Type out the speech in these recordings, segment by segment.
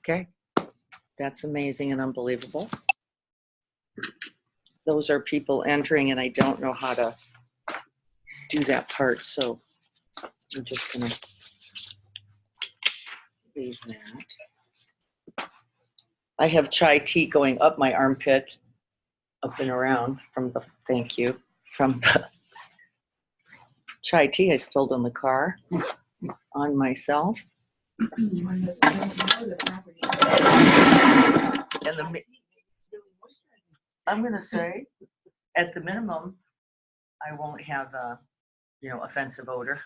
Okay, that's amazing and unbelievable. Those are people entering, and I don't know how to do that part, so I'm just gonna leave that. I have chai tea going up my armpit, up and around from the, thank you, from the chai tea I spilled in the car on myself. And I'm gonna say, at the minimum, I won't have a, offensive odor.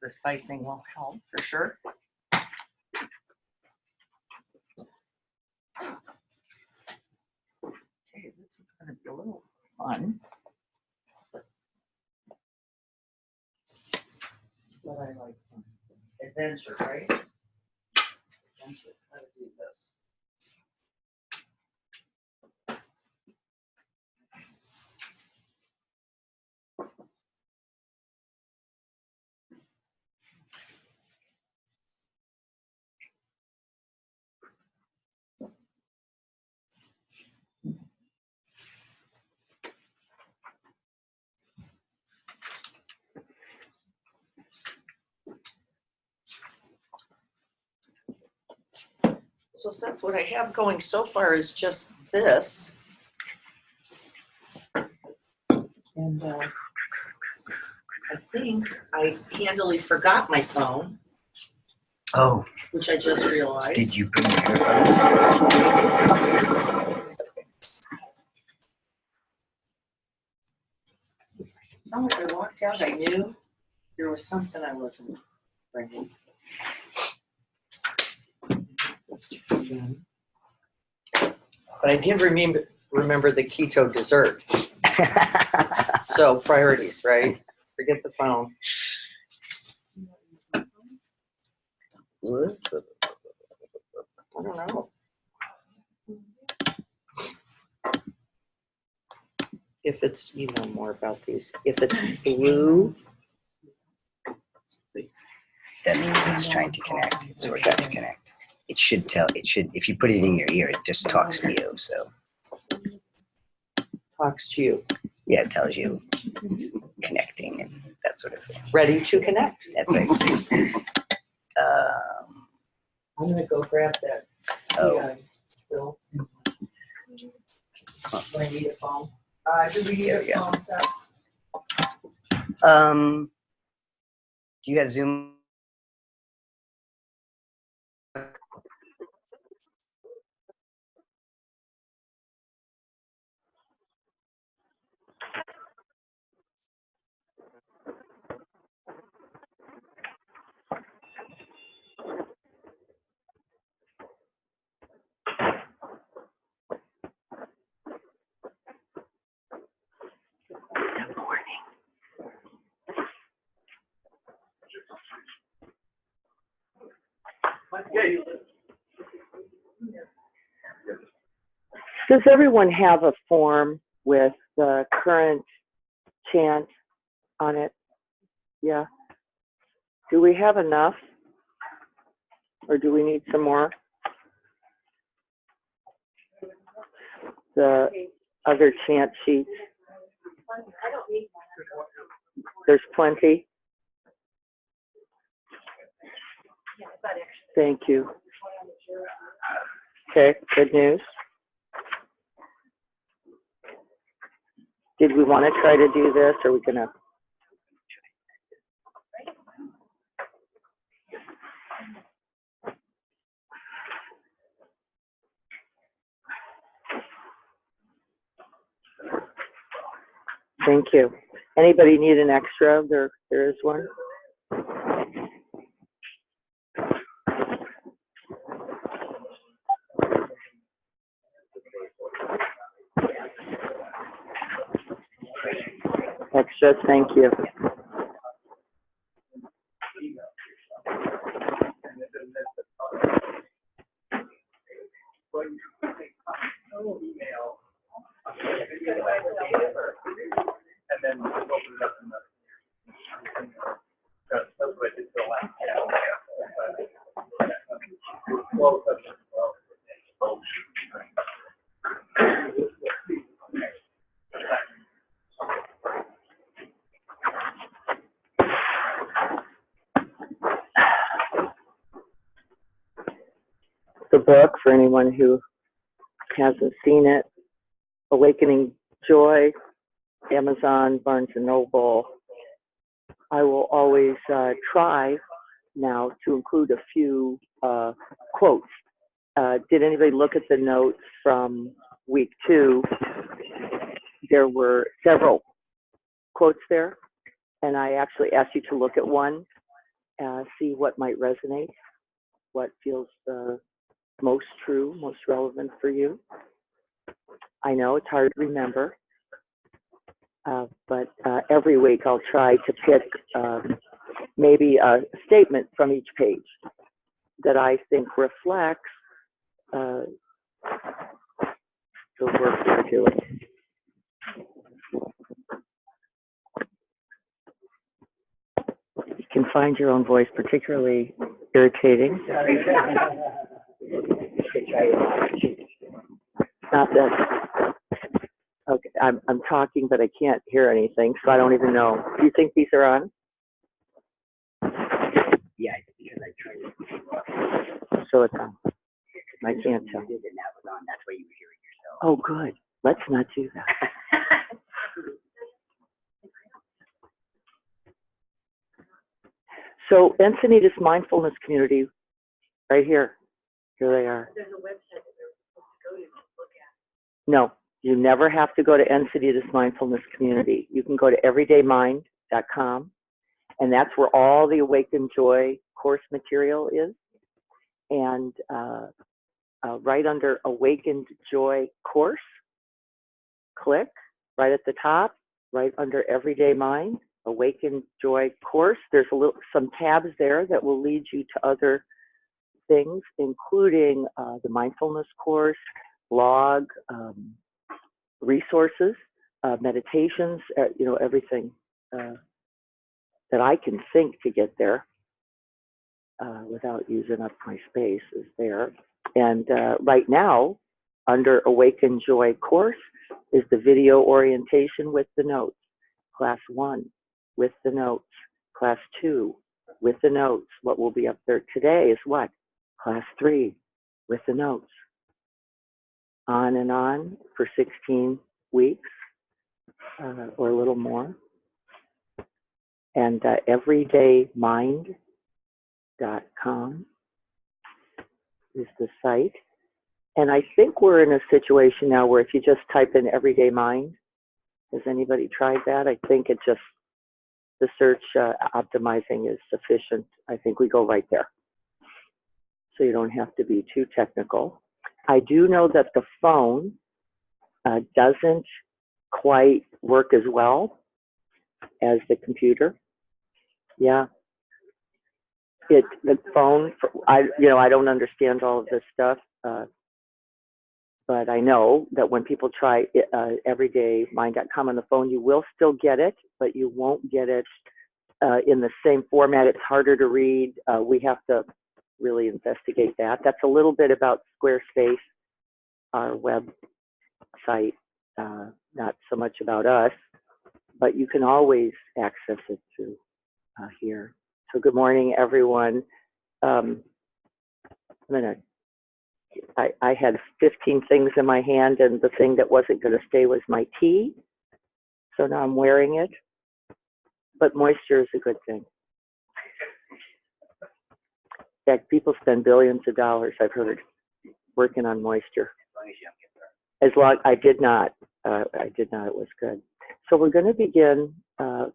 The spicing will help for sure. Okay, this is gonna be a little fun. But I like fun. Adventure, right? Adventure, how to do this. So Seth, what I have going so far is just this. And I think I handily forgot my phone. Oh. Which I just realized. Did you bring your phone? No, as I walked out, I knew there was something I wasn't bringing. But I did remember the keto dessert. So priorities, right? Forget the phone. I don't know. If it's, you know more about these. If it's blue. That means it's trying to connect. It's working to connect. It should tell, if you put it in your ear, it just talks to you, so. Talks to you. Yeah, it tells you connecting and that sort of thing. Ready to connect. That's right. I'm gonna go grab that. Oh. Still. Do I need a phone? Do we need a phone set? Do you have Zoom? Does everyone have a form with the current chant on it? Yeah. Do we have enough? Or do we need some more? The other chant sheets. There's plenty. Thank you. Okay, good news. Did we want to try to do this, or are we gonna? Thank you. Anybody need an extra? There is one. Extra, thank you. The book, for anyone who hasn't seen it, Awakening Joy, Amazon, Barnes & Noble. I will always try now to include a few quotes. Did anybody look at the notes from week 2? There were several quotes there, and I actually asked you to look at one, see what might resonate, what feels most true, most relevant for you. I know it's hard to remember, but every week I'll try to pick maybe a statement from each page that I think reflects the work we're doing. You can find your own voice particularly irritating. Not that. Okay, I'm talking, but I can't hear anything, so I don't even know. Do you think these are on? Yeah, because I tried to. So it's on. I can't tell. Did and that was on. That's why you were hearing yourself. Oh, good. Let's not do that. So Encinitas Mindfulness Community, right here. Here they are. There's a website that they're supposed to go to look at. No, you never have to go to Encinitas Mindfulness Community. You can go to everydaymind.com, and that's where all the Awaken Joy course material is. And right under Awakened Joy course, click right at the top, right under Everyday Mind, Awakened Joy course. There's some tabs there that will lead you to other things, including the mindfulness course, blog, resources, meditations, everything that I can think to get there without using up my space is there. And right now, under Awaken Joy course is the video orientation with the notes. Class 1 with the notes. Class 2 with the notes. What will be up there today is what? Class 3 with the notes. On and on for 16 weeks or a little more. And everydaymind.com is the site. And I think we're in a situation now where if you just type in Everyday Mind, has anybody tried that? I think it just, the search optimizing is sufficient. I think we go right there. So you don't have to be too technical. I do know that the phone doesn't quite work as well as the computer. Yeah. The phone, I don't understand all of this stuff, but I know that when people try everydaymind.com on the phone, you will still get it, but you won't get it in the same format. It's harder to read. We have to really investigate that. That's a little bit about Squarespace, our website, not so much about us, but you can always access it through here. So good morning, everyone. I had 15 things in my hand, and the thing that wasn't going to stay was my tea. So now I'm wearing it. But moisture is a good thing. In fact, people spend billions of dollars, I've heard, working on moisture. As long I did not. I did not. It was good. So we're going to begin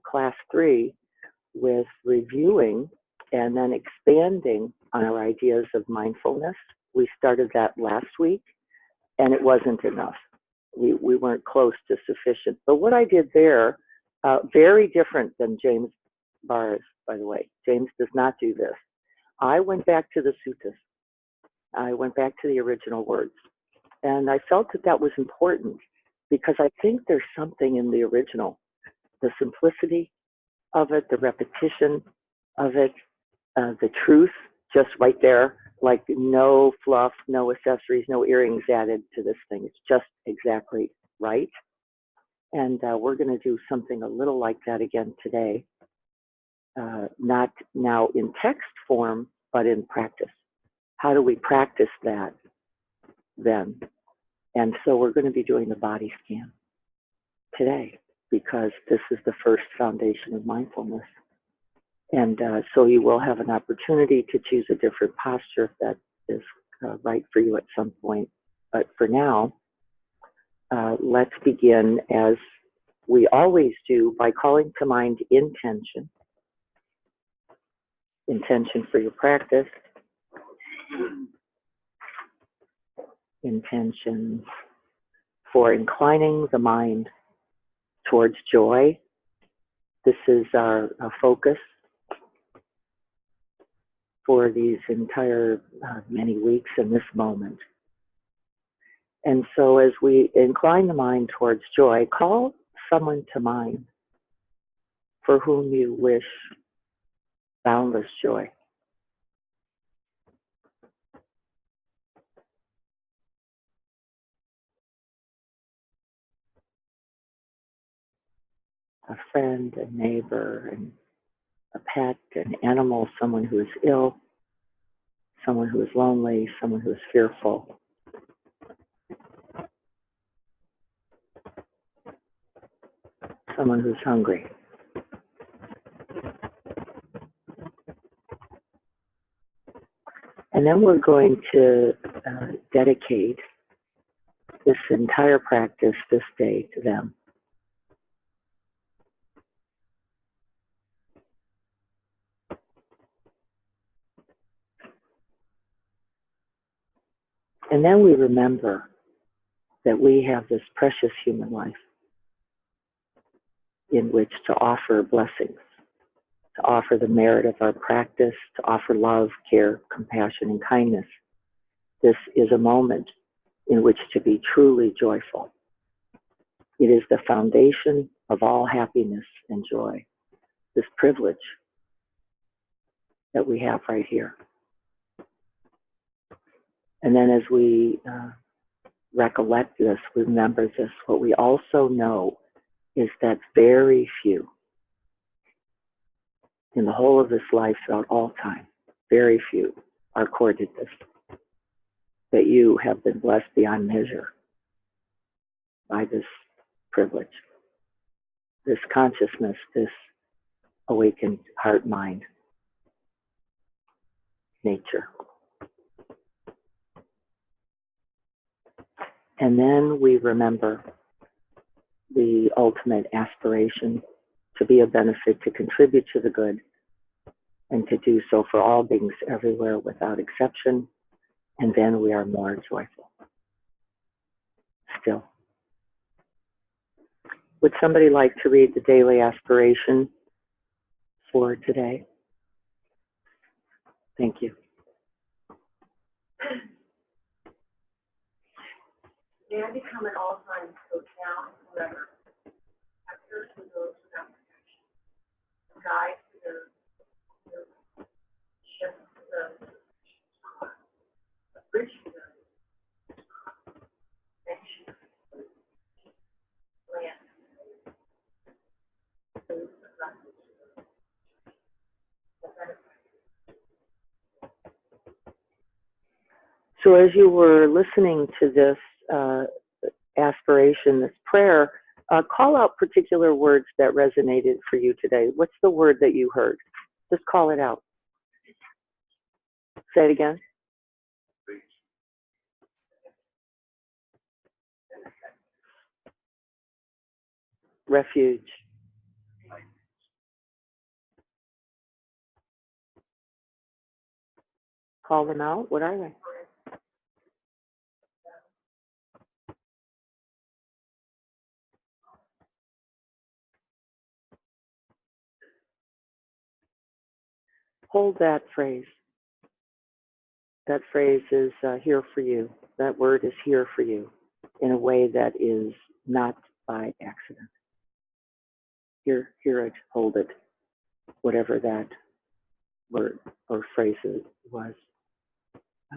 class 3 with reviewing and then expanding on our ideas of mindfulness. We started that last week, and it wasn't enough. We weren't close to sufficient. But what I did there, very different than James Barres, by the way. James does not do this. I went back to the suttas. I went back to the original words. And I felt that that was important because I think there's something in the original, the simplicity of it, the repetition of it, the truth just right there like no fluff, no accessories, no earrings added to this thing. It's just exactly right. And we're going to do something a little like that again today. Not now in text form, but in practice. How do we practice that then? And so we're going to be doing the body scan today because this is the first foundation of mindfulness. And so you will have an opportunity to choose a different posture if that is right for you at some point. But for now, let's begin as we always do by calling to mind intention. Intention for your practice. Intention for inclining the mind towards joy. This is our focus for these entire many weeks in this moment. And so as we incline the mind towards joy, call someone to mind for whom you wish boundless joy. A friend, a neighbor, and a pet, an animal, someone who is ill, someone who is lonely, someone who is fearful. Someone who's hungry. And then we're going to dedicate this entire practice this day to them. And then we remember that we have this precious human life in which to offer blessings, to offer the merit of our practice, to offer love, care, compassion, and kindness. This is a moment in which to be truly joyful. It is the foundation of all happiness and joy, this privilege that we have right here. And then as we recollect this, remember this, what we also know is that very few in the whole of this life throughout all time, very few are accorded this, that you have been blessed beyond measure by this privilege, this consciousness, this awakened heart, mind, nature. And then we remember the ultimate aspiration to be a benefit, to contribute to the good, and to do so for all beings everywhere without exception. And then we are more joyful. Still. Would somebody like to read the daily aspiration for today? Thank you. May I become at all times, both now and forever, a person of those without protection, a guide to those who shift to those, a bridge to those, nation, land, those of refuge, the benefit. So as you were listening to this aspiration, this prayer, call out particular words that resonated for you today. What's the word that you heard? Just call it out. Say it again. Refuge. Call them out. What are they? Hold that phrase. That phrase is here for you. That word is here for you in a way that is not by accident. Hear it, hold it, whatever that word or phrase was.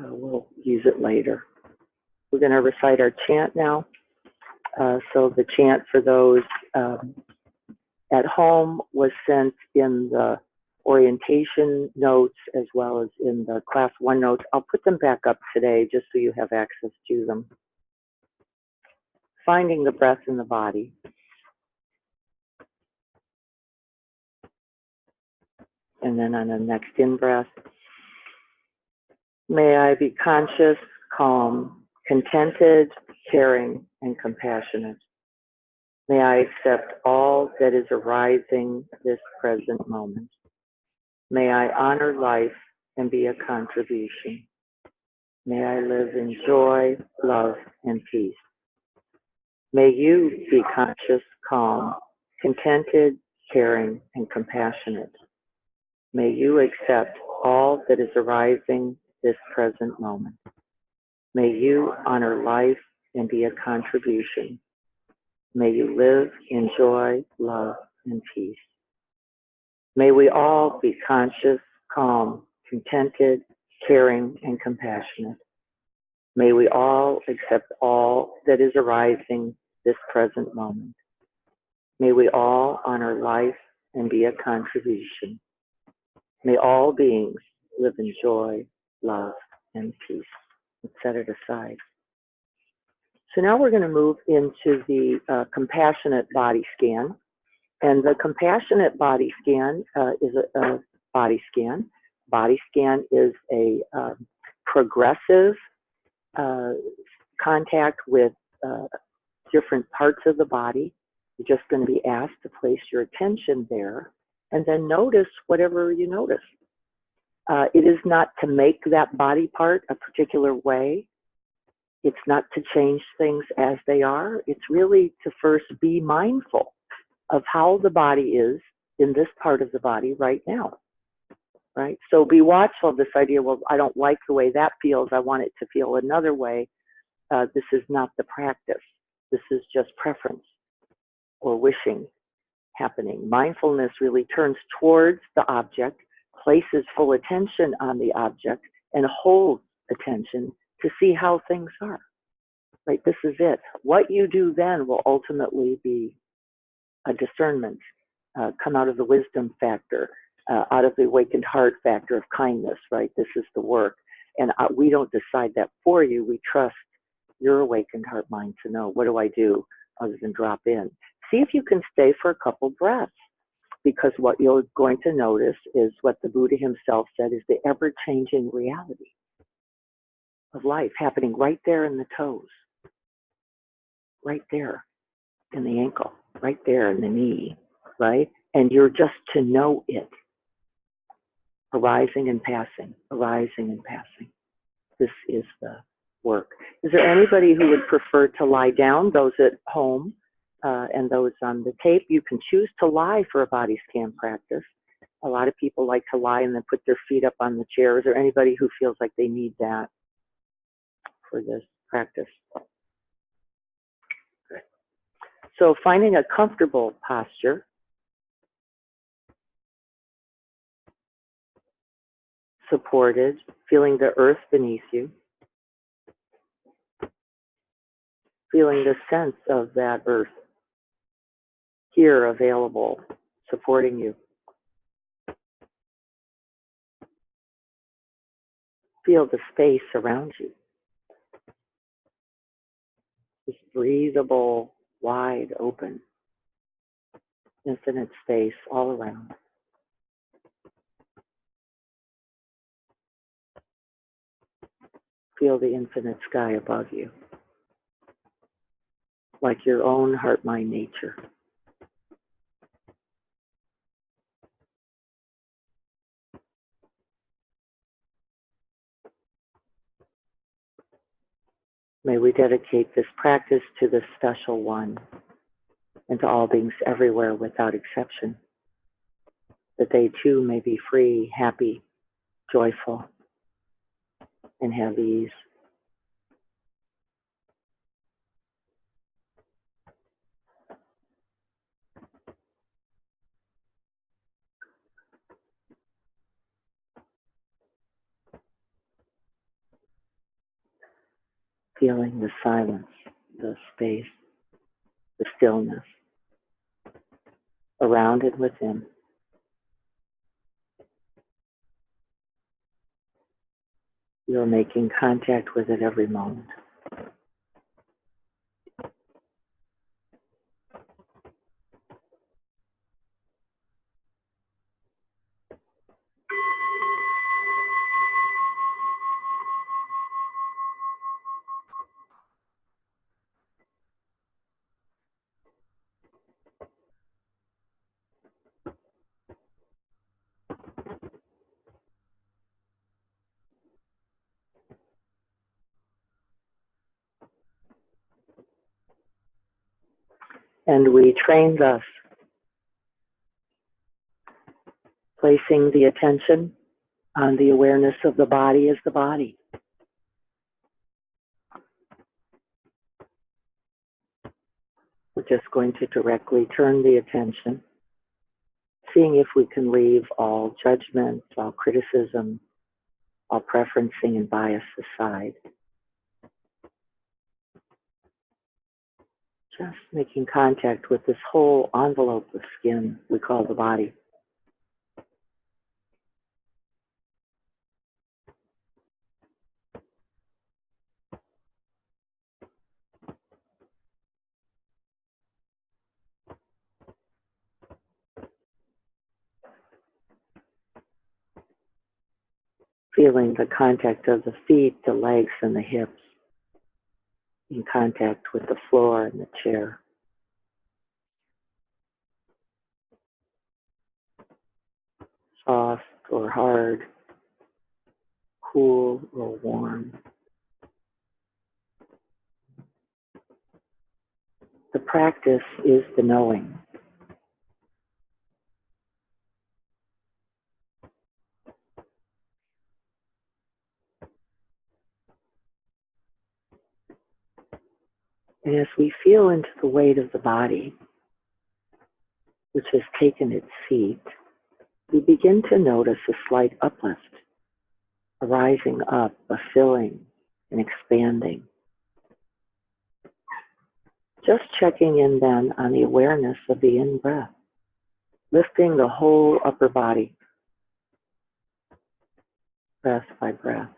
we'll use it later. We're going to recite our chant now. So the chant for those at home was sent in the orientation notes as well as in the class 1 notes. I'll put them back up today just so you have access to them. Finding the breath in the body. And then on the next in-breath, may I be conscious, calm, contented, caring, and compassionate. May I accept all that is arising this present moment. May I honor life and be a contribution. May I live in joy, love, and peace. May you be conscious, calm, contented, caring, and compassionate. May you accept all that is arising this present moment. May you honor life and be a contribution. May you live in joy, love, and peace. May we all be conscious, calm, contented, caring, and compassionate. May we all accept all that is arising this present moment. May we all honor life and be a contribution. May all beings live in joy, love, and peace. Let's set it aside. So now we're going to move into the compassionate body scan. And the compassionate body scan is a body scan. Body scan is a progressive contact with different parts of the body. You're just going to be asked to place your attention there and then notice whatever you notice. It is not to make that body part a particular way. It's not to change things as they are. It's really to first be mindful of how the body is in this part of the body right now, right? So be watchful of this idea, well, I don't like the way that feels. I want it to feel another way. This is not the practice. This is just preference or wishing happening. Mindfulness really turns towards the object, places full attention on the object, and holds attention to see how things are. Right? This is it. What you do then will ultimately be a discernment, come out of the wisdom factor, out of the awakened heart factor of kindness, right? This is the work. And we don't decide that for you. We trust your awakened heart mind to know, what do I do other than drop in? See if you can stay for a couple breaths, because what you're going to notice is what the Buddha himself said is the ever-changing reality of life happening right there in the toes, right there in the ankle, right there in the knee, right? And you're just to know it, arising and passing, arising and passing. This is the work. Is there anybody who would prefer to lie down? Those at home and those on the tape, you can choose to lie for a body scan practice. A lot of people like to lie and then put their feet up on the chair. Is there anybody who feels like they need that for this practice? Good. So finding a comfortable posture. Supported, feeling the earth beneath you, feeling the sense of that earth here available, supporting you. Feel the space around you. This breathable, wide open, infinite space all around. Feel the infinite sky above you, like your own heart-mind nature. May we dedicate this practice to the special one and to all beings everywhere without exception, that they too may be free, happy, joyful, and have ease. feeling the silence, the space, the stillness around and within. You're making contact with it every moment. And we train thus, placing the attention on the awareness of the body as the body. We're just going to directly turn the attention, seeing if we can leave all judgment, all criticism, all preferencing and bias aside. Just making contact with this whole envelope of skin we call the body. Feeling the contact of the feet, the legs, and the hips in contact with the floor and the chair. Soft or hard, cool or warm. The practice is the knowing. And as we feel into the weight of the body, which has taken its seat, we begin to notice a slight uplift, a rising up, a filling, and expanding. Just checking in then on the awareness of the in-breath, lifting the whole upper body, breath by breath.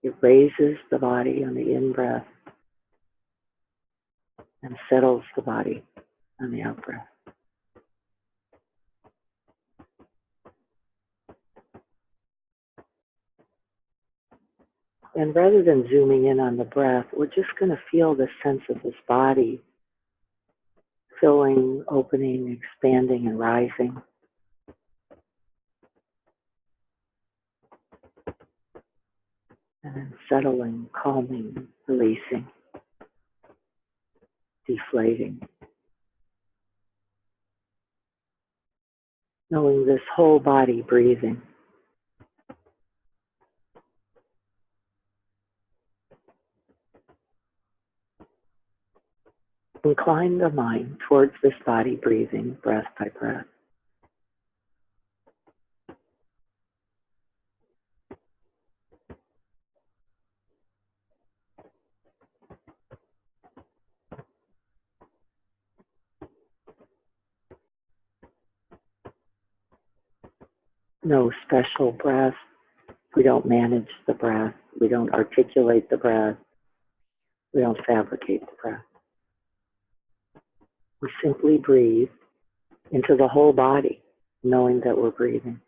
It raises the body on the in-breath and settles the body on the out-breath. And rather than zooming in on the breath, we're just going to feel the sense of this body filling, opening, expanding, and rising. And then settling, calming, releasing, deflating. Knowing this whole body breathing. Incline the mind towards this body breathing, breath by breath. No special breath. We don't manage the breath. We don't articulate the breath. We don't fabricate the breath. We simply breathe into the whole body, knowing that we're breathing.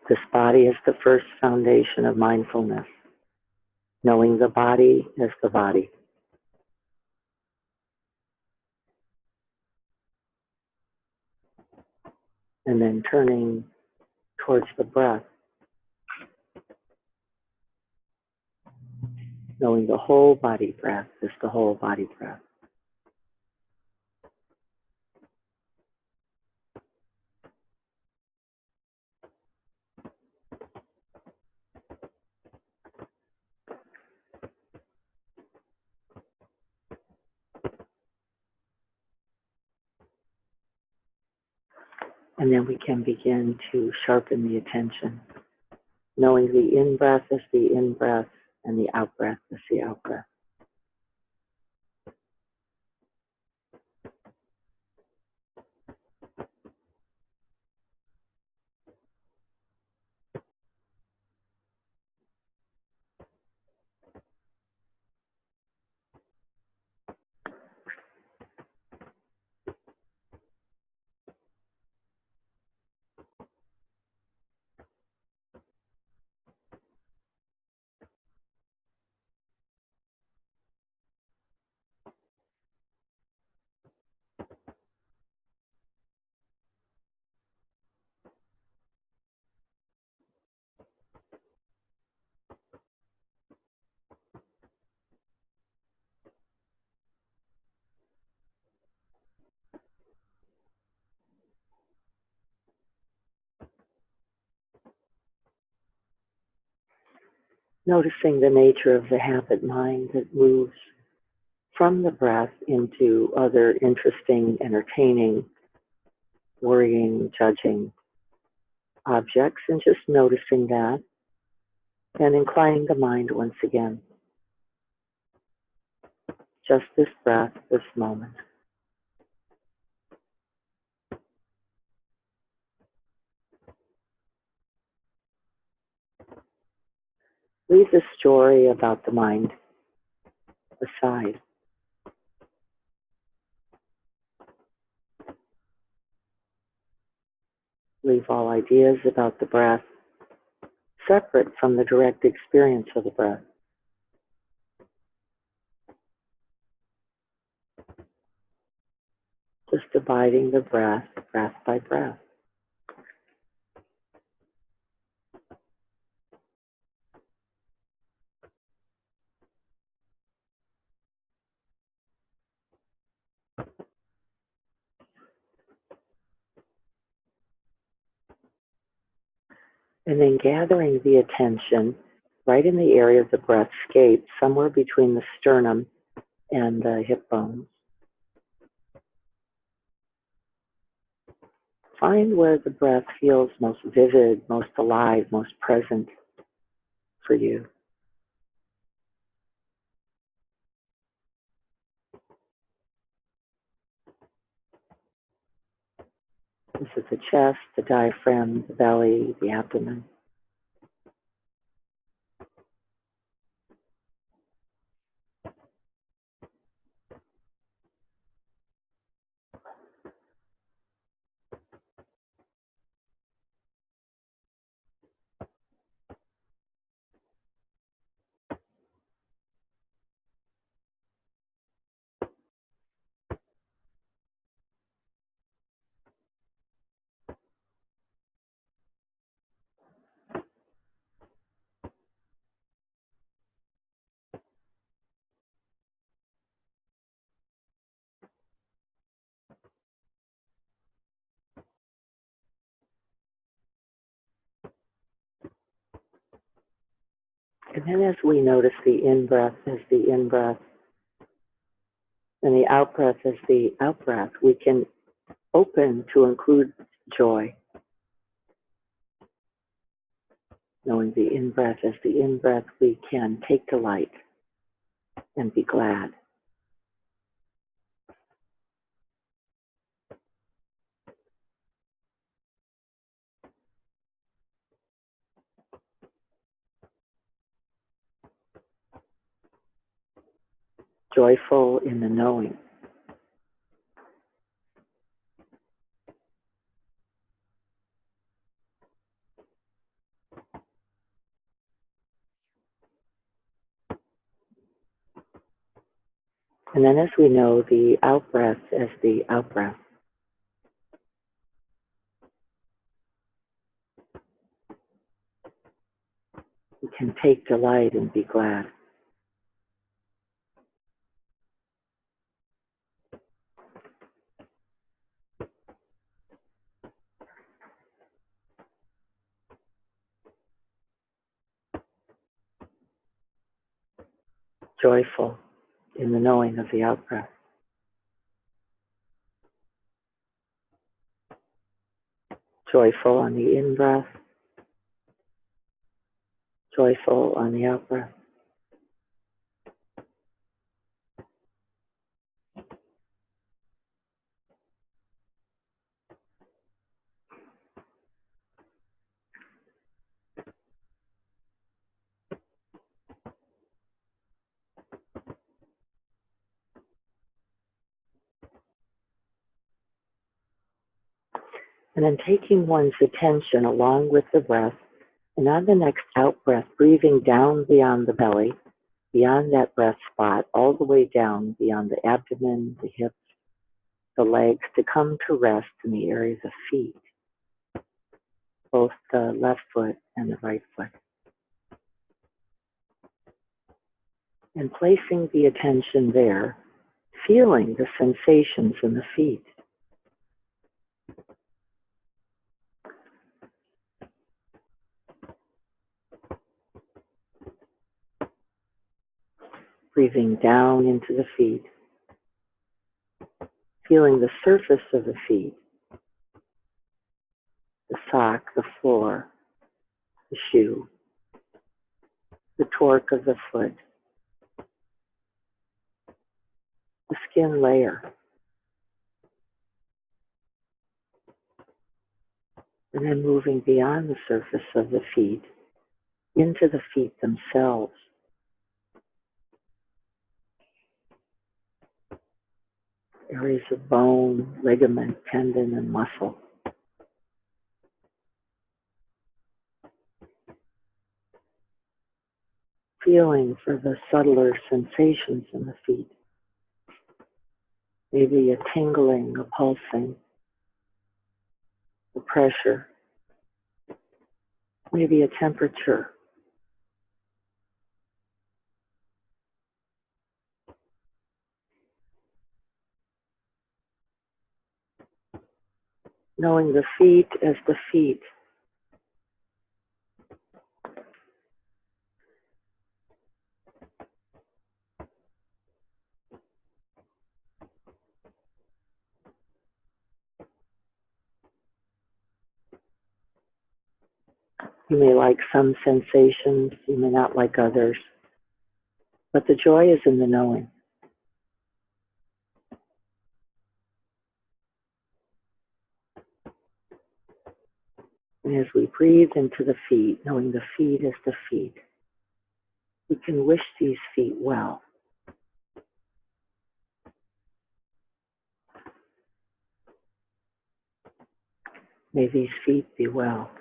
This body is the first foundation of mindfulness, knowing the body as the body. and then turning towards the breath, knowing the whole body breath is the whole body breath. And then we can begin to sharpen the attention, knowing the in-breath is the in-breath and the out-breath is the out-breath. Noticing the nature of the habit mind that moves from the breath into other interesting, entertaining, worrying, judging objects, and just noticing that and inclining the mind once again. Just this breath, this moment. Leave the story about the mind aside. Leave all ideas about the breath separate from the direct experience of the breath. Just abiding the breath, breath by breath. And then gathering the attention right in the area of the breath scape, somewhere between the sternum and the hip bones. Find where the breath feels most vivid, most alive, most present for you. This is the chest, the diaphragm, the belly, the abdomen. And then as we notice the in-breath as the in-breath and the out-breath as the out-breath, we can open to include joy. Knowing the in-breath as the in-breath, we can take delight and be glad. Joyful in the knowing. And then as we know the out-breath as the out-breath, we can take delight and be glad. Joyful in the knowing of the out-breath. Joyful on the in-breath. Joyful on the out-breath. And then taking one's attention along with the breath, and on the next out-breath, breathing down beyond the belly, beyond that breath spot, all the way down beyond the abdomen, the hips, the legs, to come to rest in the areas of feet, both the left foot and the right foot. And placing the attention there, feeling the sensations in the feet. Breathing down into the feet, feeling the surface of the feet, the sock, the floor, the shoe, the torque of the foot, the skin layer. And then moving beyond the surface of the feet into the feet themselves. Areas of bone, ligament, tendon, and muscle. Feeling for the subtler sensations in the feet. Maybe a tingling, a pulsing, a pressure, maybe a temperature. Knowing the feet as the feet. You may like some sensations, you may not like others, but the joy is in the knowing. And as we breathe into the feet, knowing the feet as the feet, we can wish these feet well. May these feet be well.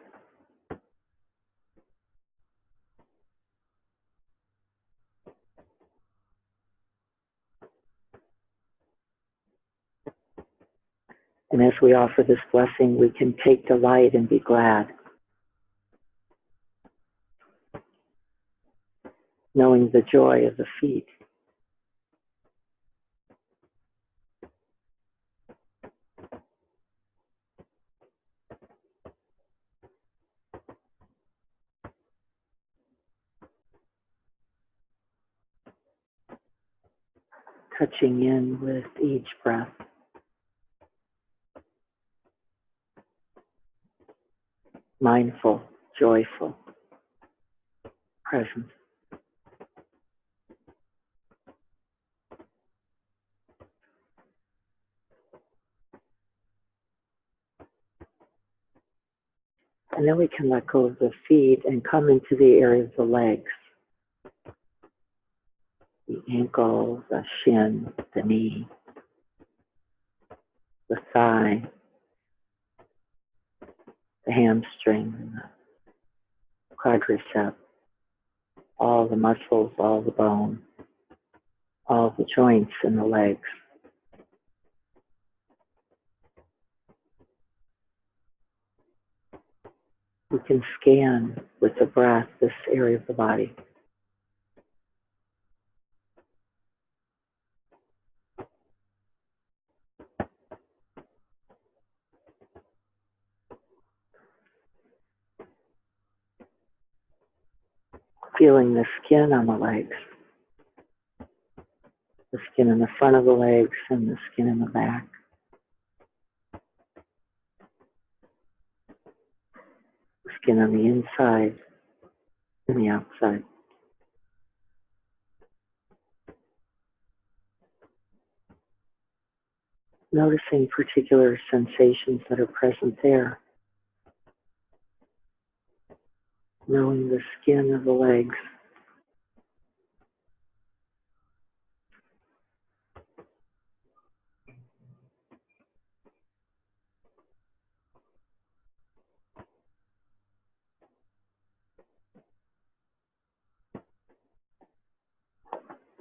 And as we offer this blessing, we can take delight and be glad, knowing the joy of the feet. Touching in with each breath. Mindful, joyful, present. And then we can let go of the feet and come into the area of the legs. The ankle, the shin, the knee, the thigh, the hamstring, the quadricep, all the muscles, all the bone, all the joints in the legs. We can scan with the breath this area of the body. Feeling the skin on the legs, the skin in the front of the legs and the skin in the back. The skin on the inside and the outside. Noticing particular sensations that are present there. Knowing the skin of the legs.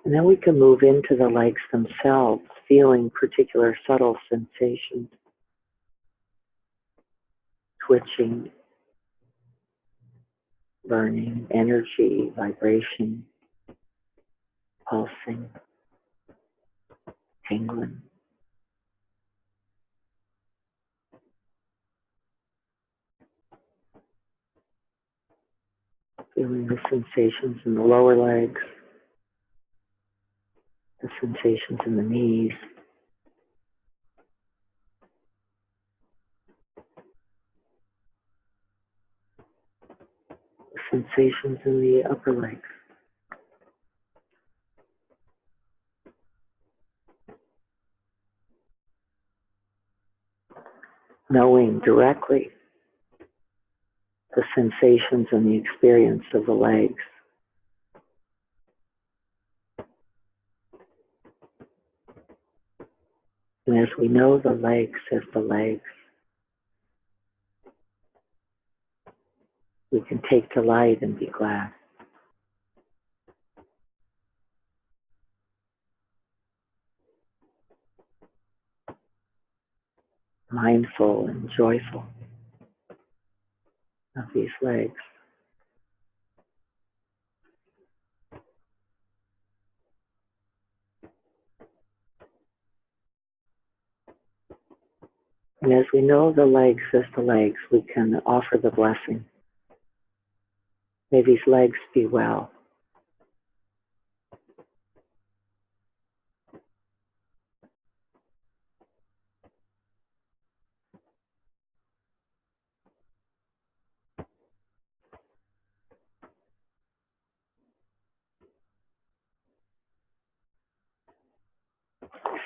And then we can move into the legs themselves, feeling particular subtle sensations. Twitching, burning, energy, vibration, pulsing, tingling. Feeling the sensations in the lower legs, the sensations in the knees, the sensations in the upper legs. Knowing directly the sensations and the experience of the legs. And as we know the legs as the legs, we can take delight and be glad. Mindful and joyful of these legs. And as we know the legs as the legs, we can offer the blessing. May these legs be well.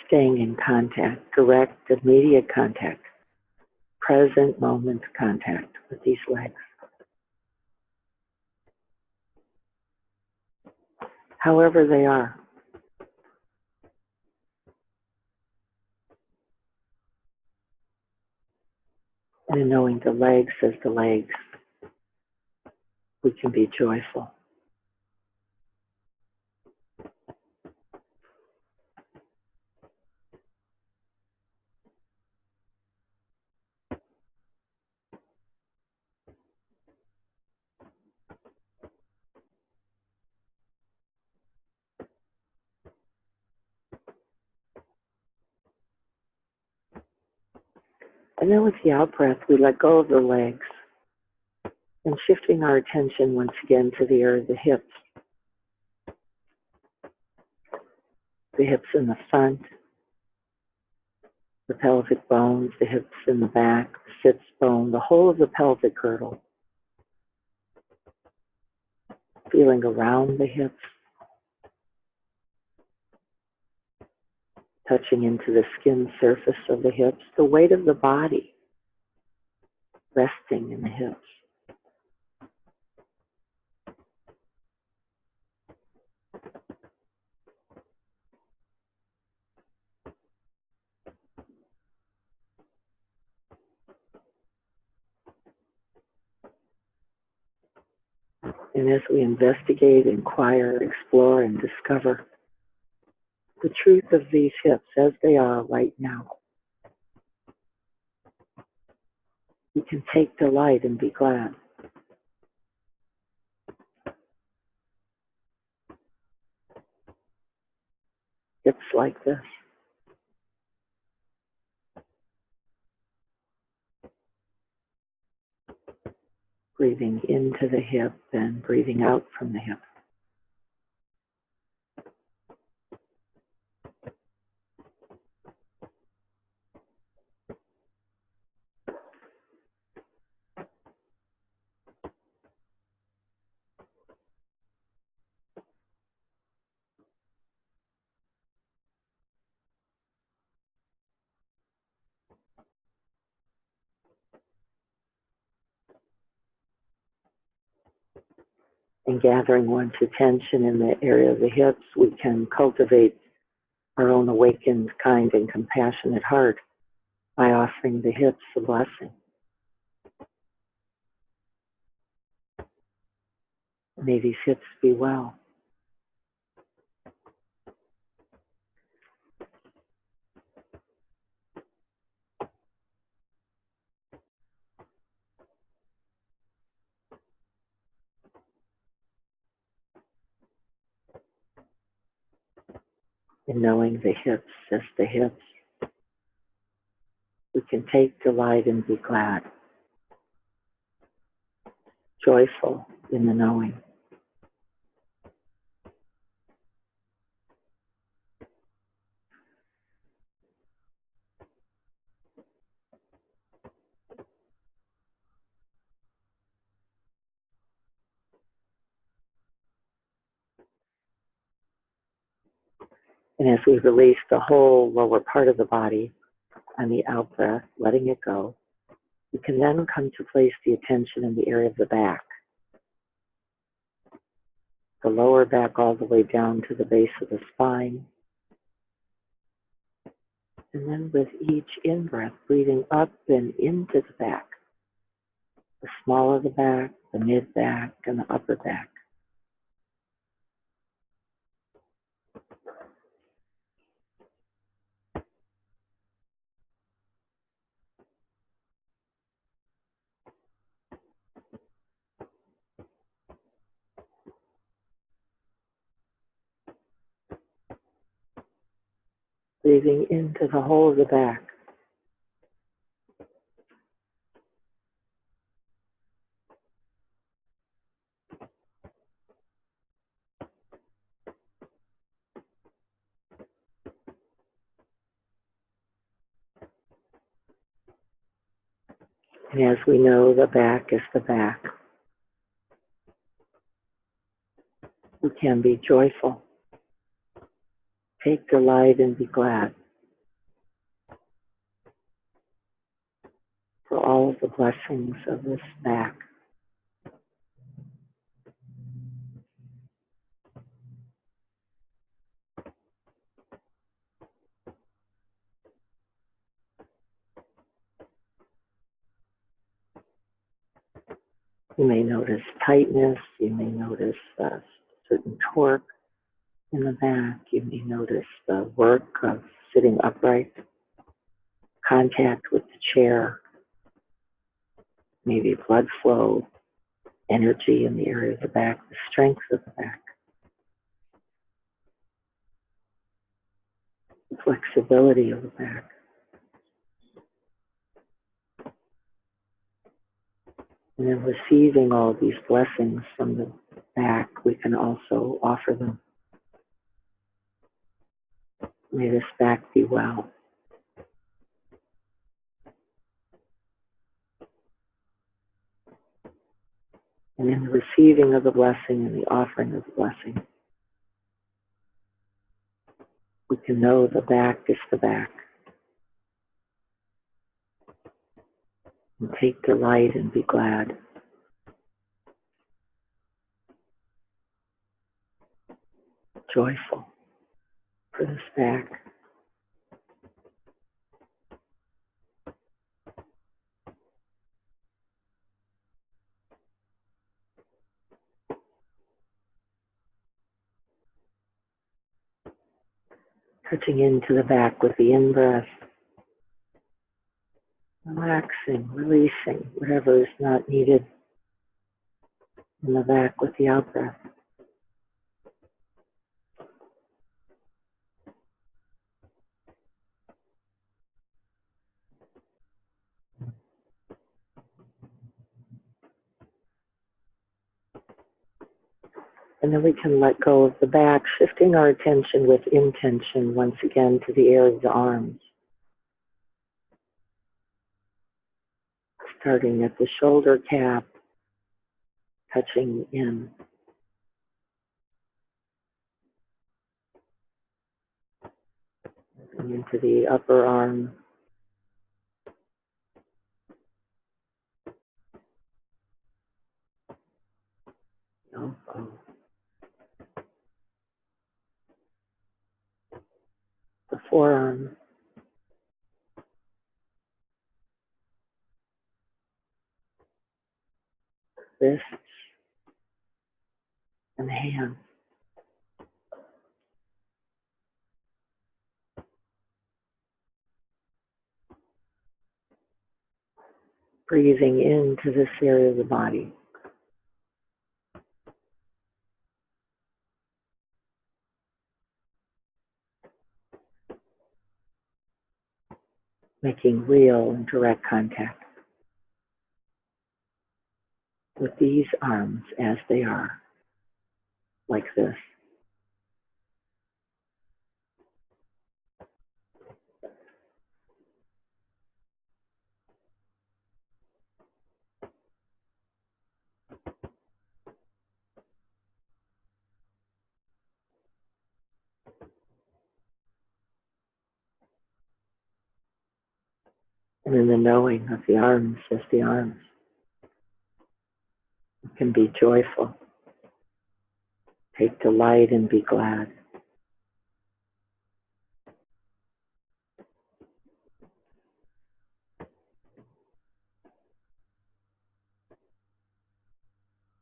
Staying in contact, direct, immediate contact, present moment contact with these legs. However they are. And in knowing the legs as the legs, we can be joyful. And then with the out-breath, we let go of the legs and shifting our attention once again to the area of the hips. The hips in the front, the pelvic bones, the hips in the back, the sits bone, the whole of the pelvic girdle. Feeling around the hips, touching into the skin surface of the hips, the weight of the body resting in the hips. And as we investigate, inquire, explore, and discover the truth of these hips as they are right now, we can take delight and be glad. like this. Breathing into the hip and breathing out from the hip. And gathering one's attention in the area of the hips, we can cultivate our own awakened, kind, and compassionate heart by offering the hips a blessing. May these hips be well. And knowing the hips as the hips, we can take delight and be glad, joyful in the knowing. And as we release the whole lower part of the body on the out breath, letting it go, we can then come to place the attention in the area of the back. The lower back all the way down to the base of the spine. And then with each in-breath, breathing up and into the back. The small of the back, the mid-back, and the upper back. Breathing into the whole of the back. And as we know, the back is the back. We can be joyful. Take delight and be glad for all of the blessings of this back. You may notice tightness. You may notice certain torque in the back. You may notice the work of sitting upright, contact with the chair, maybe blood flow, energy in the area of the back, the strength of the back, the flexibility of the back. And then receiving all these blessings from the back, we can also offer them. May this back be well. And in the receiving of the blessing and the offering of the blessing, we can know the back is the back. And take delight and be glad. Joyful for this back. Touching into the back with the in-breath. Relaxing, releasing whatever is not needed in the back with the out-breath. And then we can let go of the back, shifting our attention with intention once again to the area of the arms. Starting at the shoulder cap, touching in. And into the upper arm. Elbow. The forearm. Wrists. And hands. Breathing into this area of the body. Making real and direct contact with these arms as they are, like this. And in the knowing of the arms as the arms, it can be joyful. Take delight and be glad.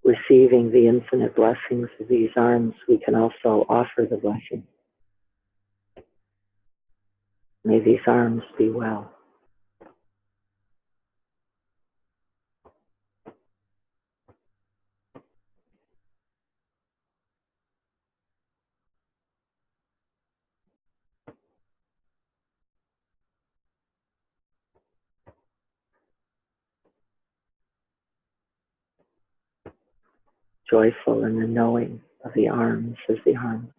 Receiving the infinite blessings of these arms, we can also offer the blessing. May these arms be well. Joyful in the knowing of the arms as the arms.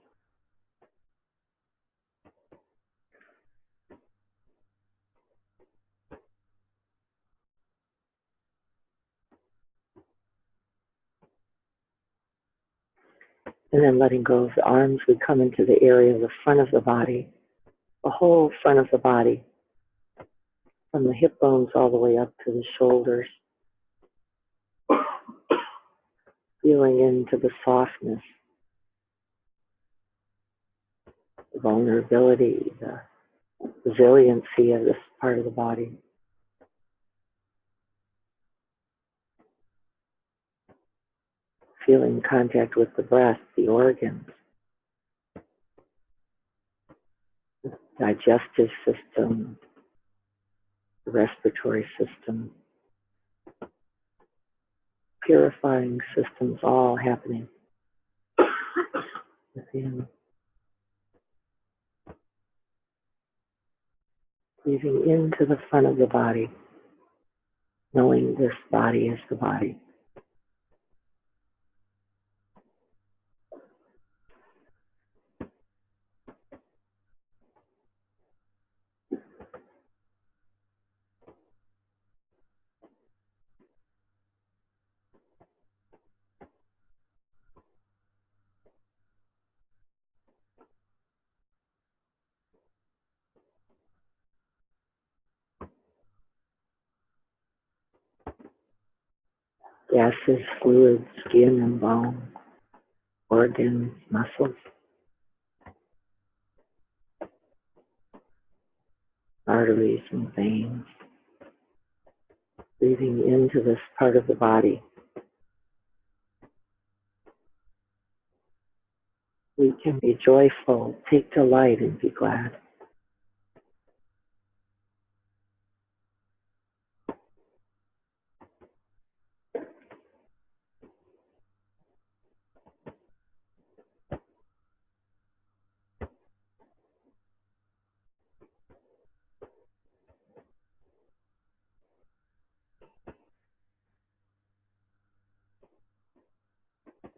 And then letting go of the arms, we come into the area of the front of the body, the whole front of the body, from the hip bones all the way up to the shoulders. Feeling into the softness, the vulnerability, the resiliency of this part of the body. Feeling contact with the breath, the organs, the digestive system, the respiratory system, purifying systems all happening within. Breathing into the front of the body, knowing this body is the body. Gases, fluids, skin and bone, organs, muscles, arteries and veins. Breathing into this part of the body. We can be joyful, take delight, and be glad.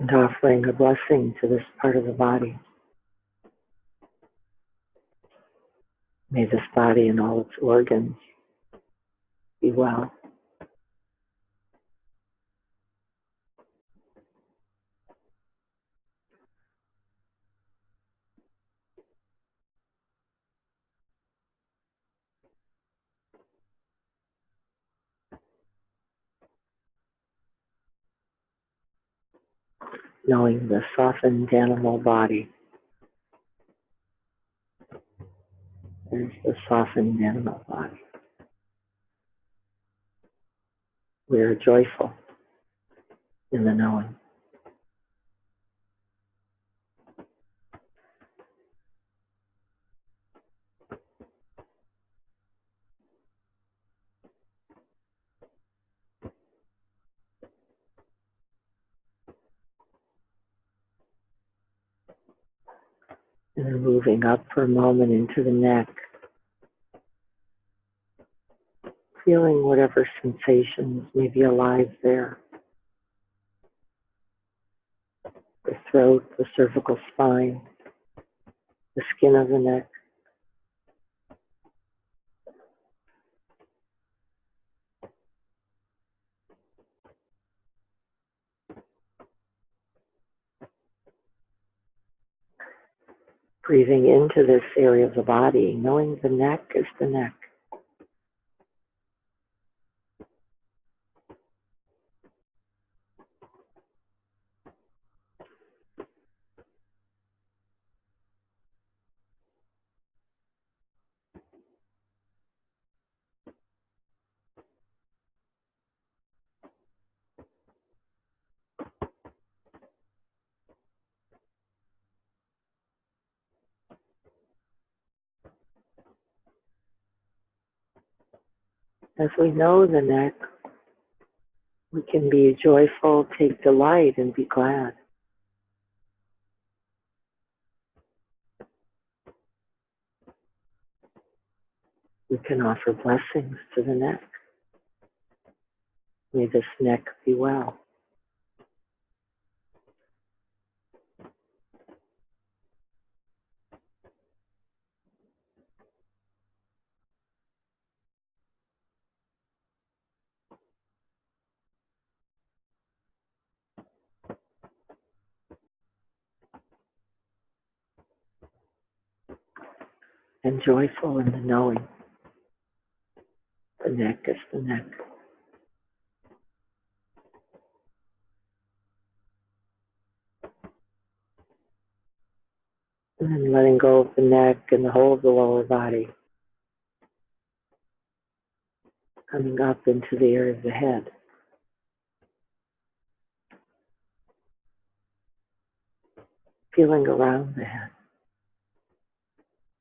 and offering a blessing to this part of the body. May this body and all its organs be well. Knowing the softened animal body. There's the softened animal body. We are joyful in the knowing. And then moving up for a moment into the neck, feeling whatever sensations may be alive there. The throat, the cervical spine, the skin of the neck. Breathing into this area of the body, knowing the neck is the neck. As we know the neck, we can be joyful, take delight, and be glad. We can offer blessings to the neck. May this neck be well. And joyful in the knowing. The neck is the neck. And then letting go of the neck and the whole of the lower body. Coming up into the area of the head. Feeling around the head.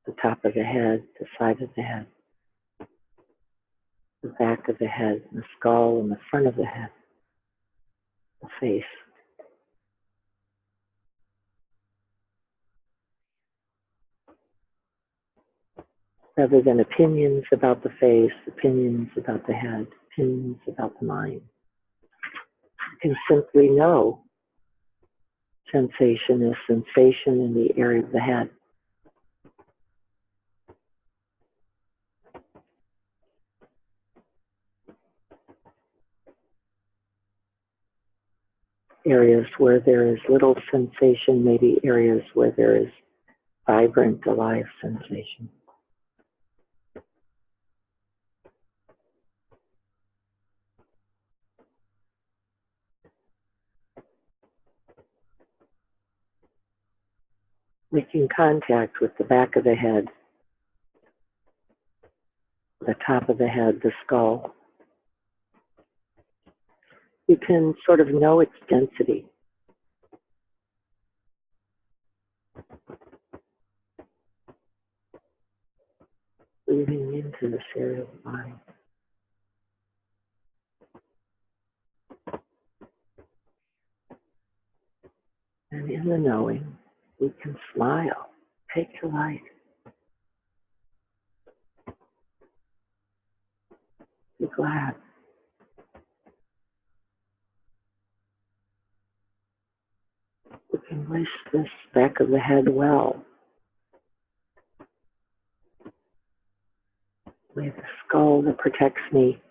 The top of the head, the side of the head. The back of the head, the skull, and the front of the head. The face. Rather than opinions about the face, opinions about the head, opinions about the mind. You can simply know sensation is sensation in the area of the head. Areas where there is little sensation, maybe areas where there is vibrant, alive sensation. Making contact with the back of the head, the top of the head, the skull. You can sort of know its density. Breathing into this area of the body. And in the knowing, we can smile, take delight, be glad. Wish this back of the head well. May the skull that protects me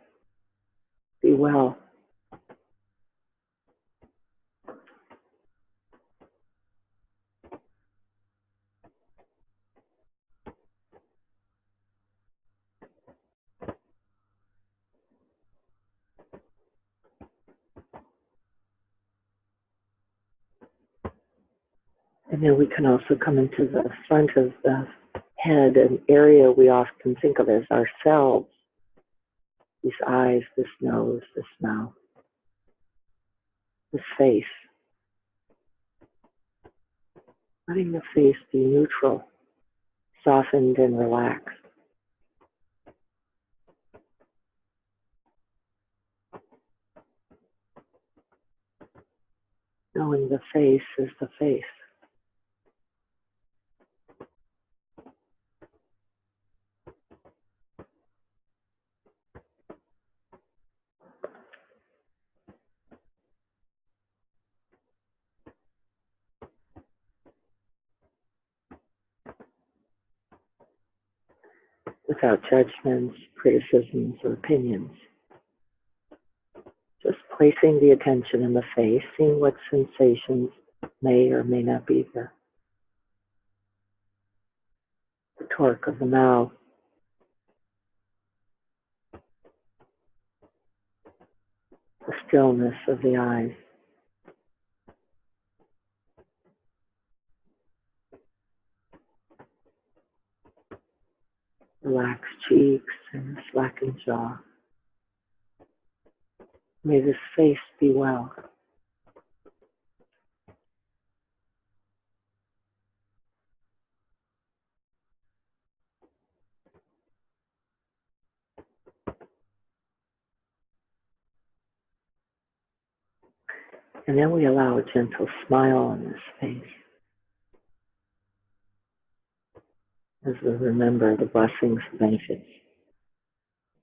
be well. And then we can also come into the front of the head, an area we often think of as ourselves. These eyes, this nose, this mouth, this face. Letting the face be neutral, softened and relaxed. Knowing the face is the face. Without judgments, criticisms, or opinions. Just placing the attention in the face, seeing what sensations may or may not be there. The torque of the mouth, the stillness of the eyes, relaxed cheeks and slackened jaw. May this face be well. And then we allow a gentle smile on this face as we remember the blessings and benefits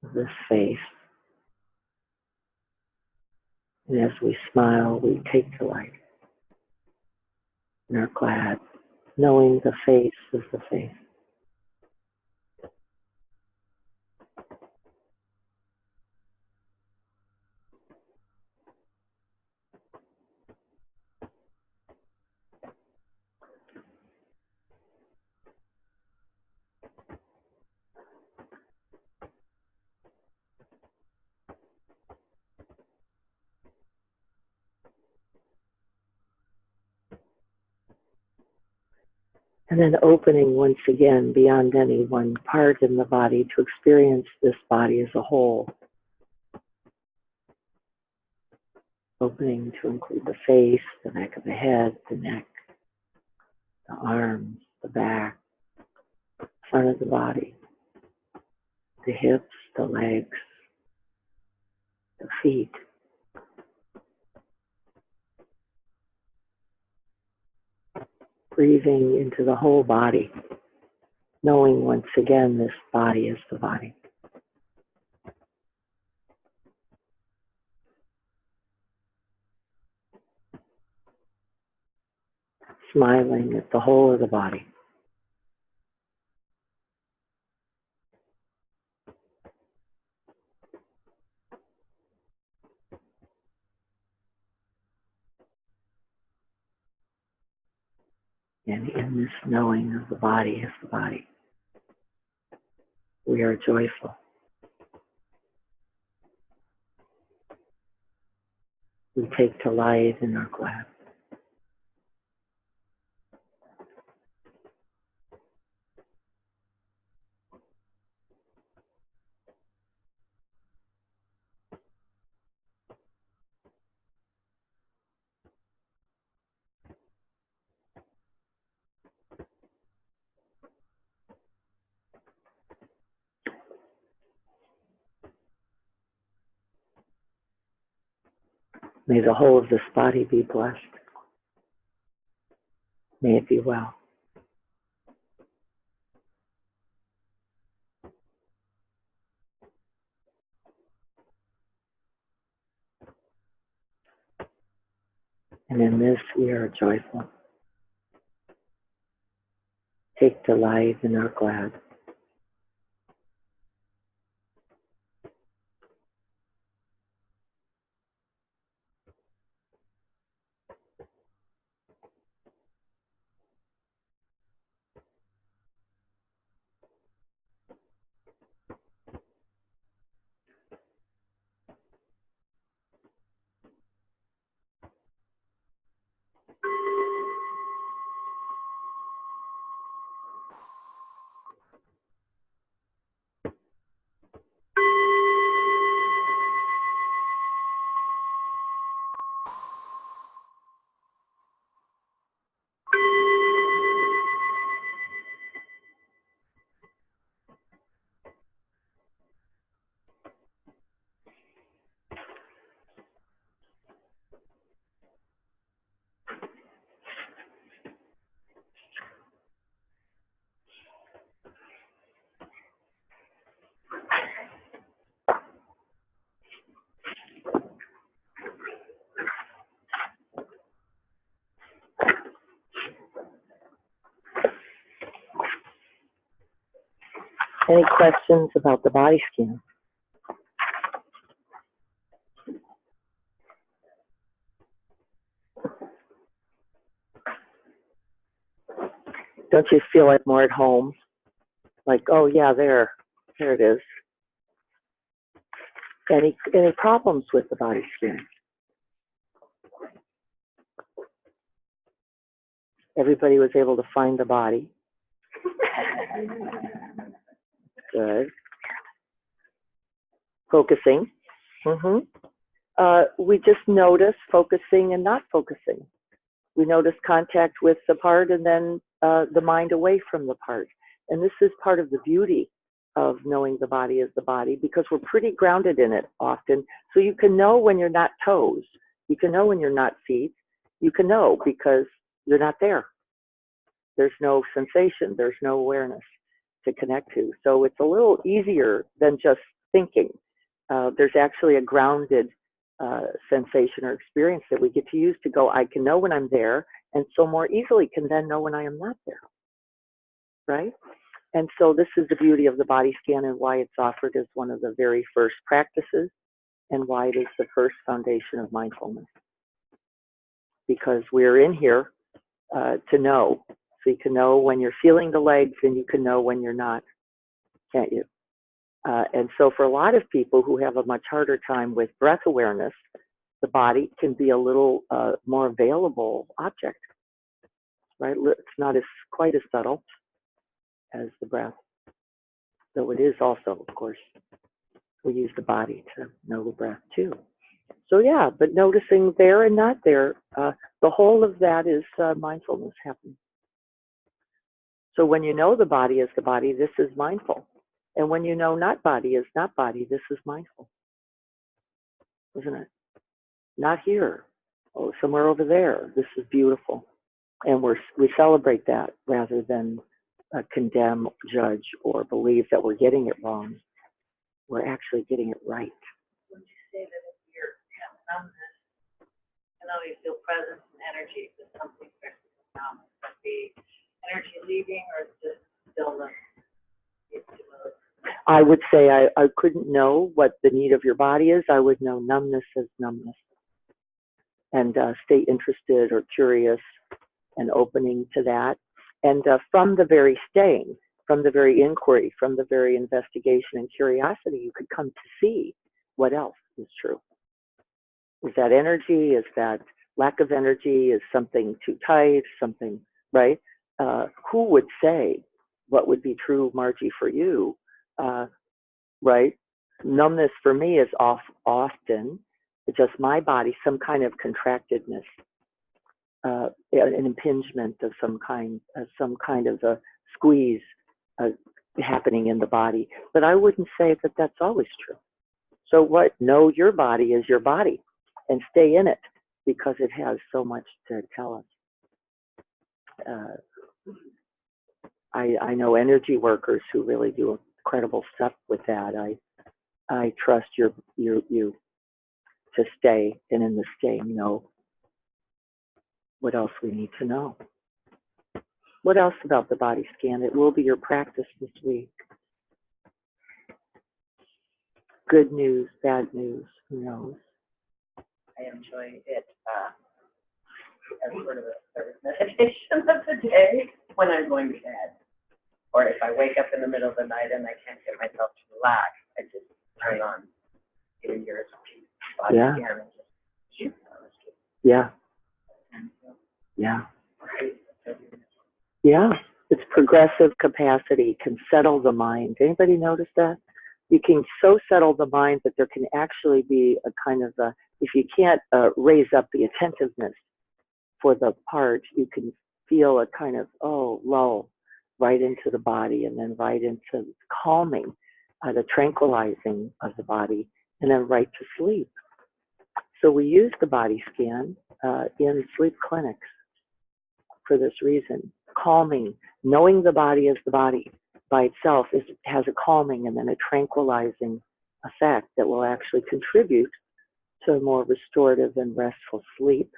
of this face. And as we smile, we take delight and are glad, knowing the face is the face. And then opening once again beyond any one part in the body to experience this body as a whole. Opening to include the face, the back of the head, the neck, the arms, the back, front of the body, the hips, the legs, the feet. Breathing into the whole body, knowing once again this body is the body. Smiling at the whole of the body. And in this knowing of the body as the body, we are joyful. We take delight and are glad. May the whole of this body be blessed. May it be well. And in this we are joyful. take delight and are glad. Any questions about the body scan? Don't you feel like more at home? Like, oh yeah, there it is. Any problems with the body scan? Everybody was able to find the body. Good. Focusing. We just notice focusing and not focusing. We notice contact with the part and then the mind away from the part. And this is part of the beauty of knowing the body is the body, because we're pretty grounded in it often. So you can know when you're not toes. You can know when you're not feet. You can know because you're not there. There's no sensation. There's no awareness to connect to. So it's a little easier than just thinking. There's actually a grounded sensation or experience that we get to use to go, I can know when I'm there, and so more easily can then know when I am not there, right? And so this is the beauty of the body scan and why it's offered as one of the very first practices and why it is the first foundation of mindfulness. Because we're in here to know. So you can know when you're feeling the legs and you can know when you're not, can't you? And so for a lot of people who have a much harder time with breath awareness, the body can be a little more available object, right? It's not quite as subtle as the breath, though it is also, of course, we use the body to know the breath too. So yeah, but noticing there and not there, the whole of that is mindfulness happening. So when you know the body is the body, this is mindful. And when you know not body is not body, this is mindful. Isn't it? Not here. Oh, somewhere over there. This is beautiful. And we celebrate that rather than condemn, judge, or believe that we're getting it wrong. We're actually getting it right. Would you say that if you're numbness, I know you feel presence and energy, but something starts to come down, would be energy leaving or just stillness? I would say I couldn't know what the need of your body is. I would know numbness as numbness. And stay interested or curious and opening to that. And from the very staying, from the very inquiry, from the very investigation and curiosity, you could come to see what else is true. Is that energy? Is that lack of energy? Is something too tight? Something, right? Who would say what would be true, Margie, for you? Right? Numbness for me is often just my body, some kind of contractedness, an impingement of some kind of a squeeze happening in the body. But I wouldn't say that that's always true. So what? Know your body is your body and stay in it because it has so much to tell us. I know energy workers who really do incredible stuff with that. I trust you to stay, and in the staying know what else we need to know. What else about the body scan? It will be your practice this week. Good news, bad news, who knows? I enjoy it as sort of a third meditation of the day when I'm going to bed. Or if I wake up in the middle of the night and I can't get myself to relax, I just turn on your body Yeah. scan and just shoot. Yeah. Yeah. Yeah. It's progressive capacity, can settle the mind. Anybody notice that? You can so settle the mind that there can actually be a kind of a, if you can't raise up the attentiveness for the part, you can feel a kind of, lull right into the body and then right into calming, the tranquilizing of the body, and then right to sleep. So we use the body scan in sleep clinics for this reason. Calming, knowing the body as the body by itself has a calming and then a tranquilizing effect that will actually contribute to a more restorative and restful sleep,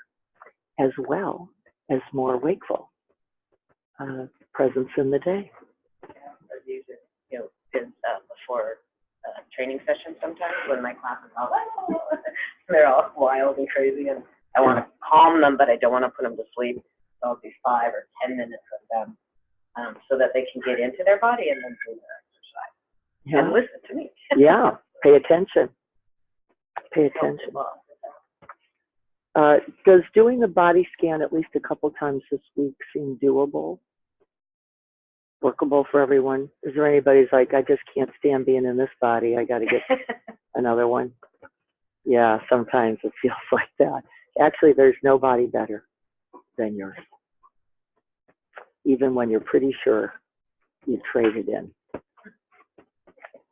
as well as more wakeful presence in the day. I use it, before training sessions sometimes when my class is all, they're all wild and crazy, and I want to calm them, but I don't want to put them to sleep. So I'll do 5 or 10 minutes of them so that they can get into their body and then do their exercise. Yeah. And listen to me. Yeah, pay attention. Pay attention. Does doing the body scan at least a couple times this week seem doable? Workable for everyone? Is there anybody who's like, I just can't stand being in this body, I got to get another one? Yeah, sometimes it feels like that. Actually, there's no body better than yours, even when you're pretty sure you traded in.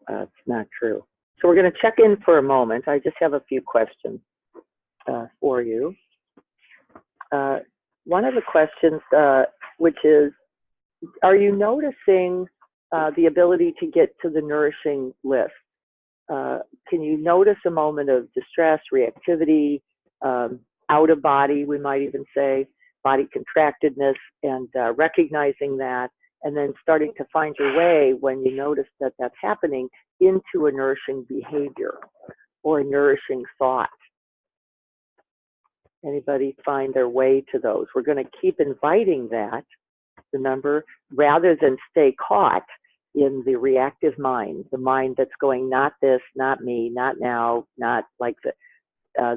It's not true. So we're going to check in for a moment. I just have a few questions for you. One of the questions, which is, are you noticing the ability to get to the nourishing list? Can you notice a moment of distress, reactivity, out of body, we might even say, body contractedness, and recognizing that, and then starting to find your way when you notice that that's happening into a nourishing behavior or a nourishing thought? Anybody find their way to those? We're going to keep inviting that, remember, rather than stay caught in the reactive mind, the mind that's going, not this, not me, not now, not like that,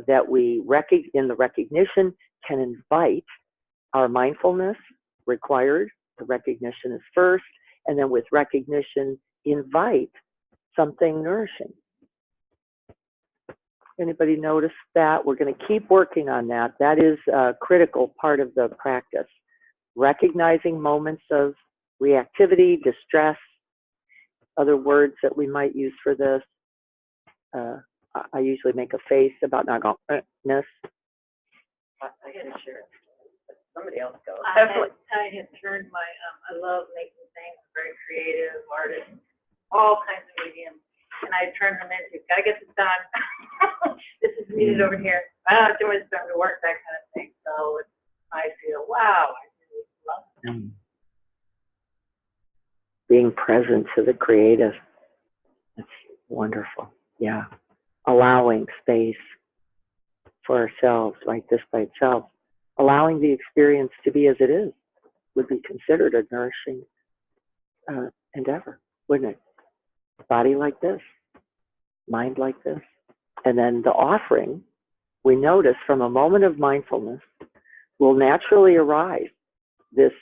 that we, in the recognition, can invite our mindfulness required. The recognition is first, and then with recognition, invite something nourishing. Anybody notice that? We're going to keep working on that. That is a critical part of the practice. Recognizing moments of reactivity, distress, other words that we might use for this. I usually make a face about not going, ness. I can share it. Somebody else go. I had turned my, I love making things, very creative, artist, all kinds of mediums. And I turned them into, gotta get this done. This is needed over here. I don't have too much time to work, that kind of thing. So I feel, wow, I really love it. Being present to the creative. That's wonderful. Yeah. Allowing space for ourselves, like this by itself. Allowing the experience to be as it is would be considered a nourishing endeavor, wouldn't it? Body like this, mind like this. And then the offering, we notice from a moment of mindfulness, will naturally arise this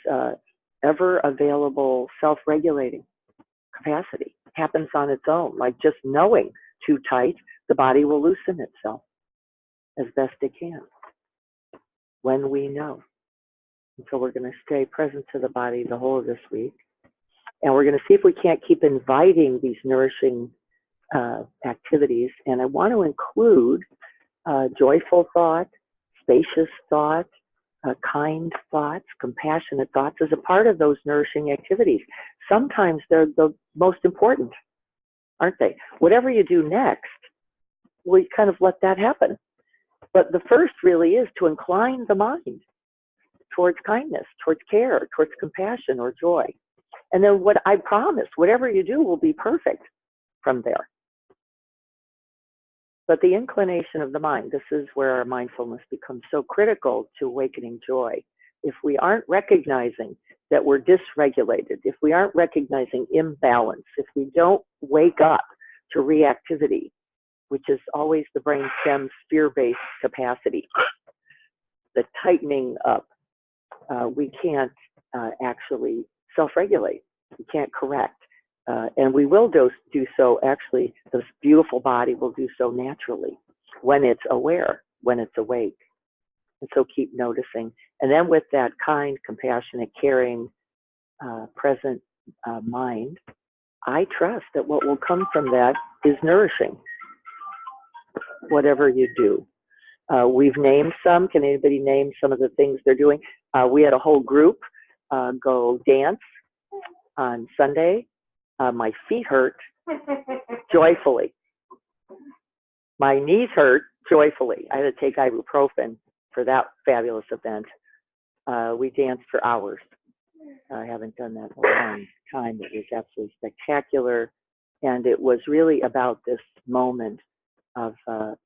ever available self-regulating capacity. Happens on its own, like just knowing too tight, the body will loosen itself as best it can when we know. And so we're going to stay present to the body the whole of this week. And we're going to see if we can't keep inviting these nourishing activities. And I want to include joyful thought, spacious thought, kind thoughts, compassionate thoughts as a part of those nourishing activities. Sometimes they're the most important, aren't they? Whatever you do next, we kind of let that happen. But the first really is to incline the mind towards kindness, towards care, towards compassion or joy. And then what I promise, whatever you do will be perfect from there. But the inclination of the mind, this is where our mindfulness becomes so critical to awakening joy. If we aren't recognizing that we're dysregulated, if we aren't recognizing imbalance, if we don't wake up to reactivity, which is always the brainstem's fear-based capacity, the tightening up, we can't actually self-regulate. We can't correct. And we will do so, actually, this beautiful body will do so naturally when it's aware, when it's awake. And so keep noticing. And then with that kind, compassionate, caring, present mind, I trust that what will come from that is nourishing, whatever you do. We've named some. Can anybody name some of the things they're doing? We had a whole group go dance on Sunday. My feet hurt joyfully. My knees hurt joyfully. I had to take ibuprofen for that fabulous event. We danced for hours. I haven't done that in a long time. It was absolutely spectacular. And it was really about this moment of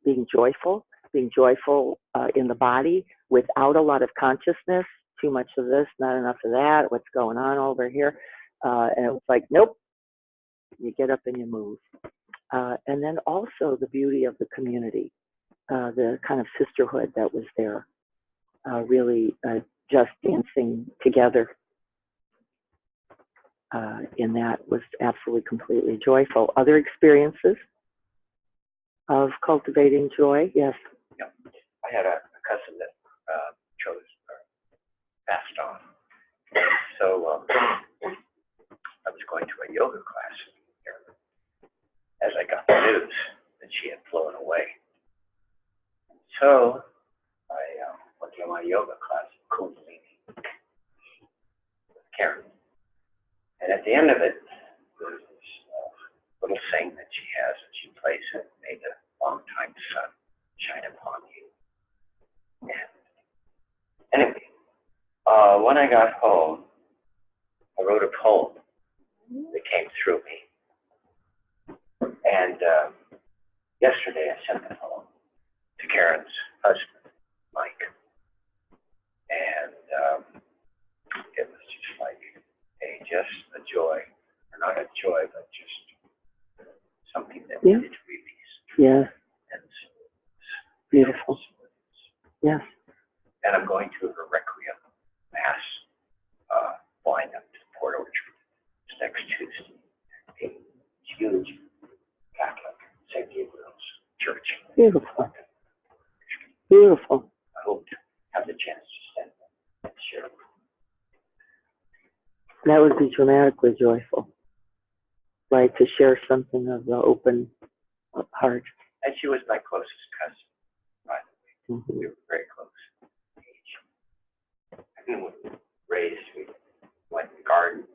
being joyful in the body without a lot of consciousness, too much of this, not enough of that, what's going on over here. And it was like, nope, you get up and you move. And then also the beauty of the community, the kind of sisterhood that was there, really just dancing together in that was absolutely completely joyful. Other experiences of cultivating joy? Yes. Yeah. I had a cousin that chose passed on. So I was going to a yoga class here as I got the news that she had flown away. So I went to my yoga class, Kundalini, with Karen. And at the end of it, there's this little thing that she has, and she plays it, "May the long-time sun shine upon you." And anyway, when I got home, I wrote a poem that came through me. And yesterday I sent the poem to Karen's husband, Mike. And it was just like, hey, just a joy, or not a joy, but just something that needed release. Yeah. And Beautiful. Yes. And I'm going to a requiem mass flying up to Port Orchard. It's next Tuesday. A huge Catholic St. Gabriel's church. Beautiful. Beautiful. I hope to have the chance to stand there and share it. That would be dramatically joyful, right? To share something of the open heart. And she was my closest cousin, by the way. Mm-hmm. We were very close in age. And we were raised, we went in gardens,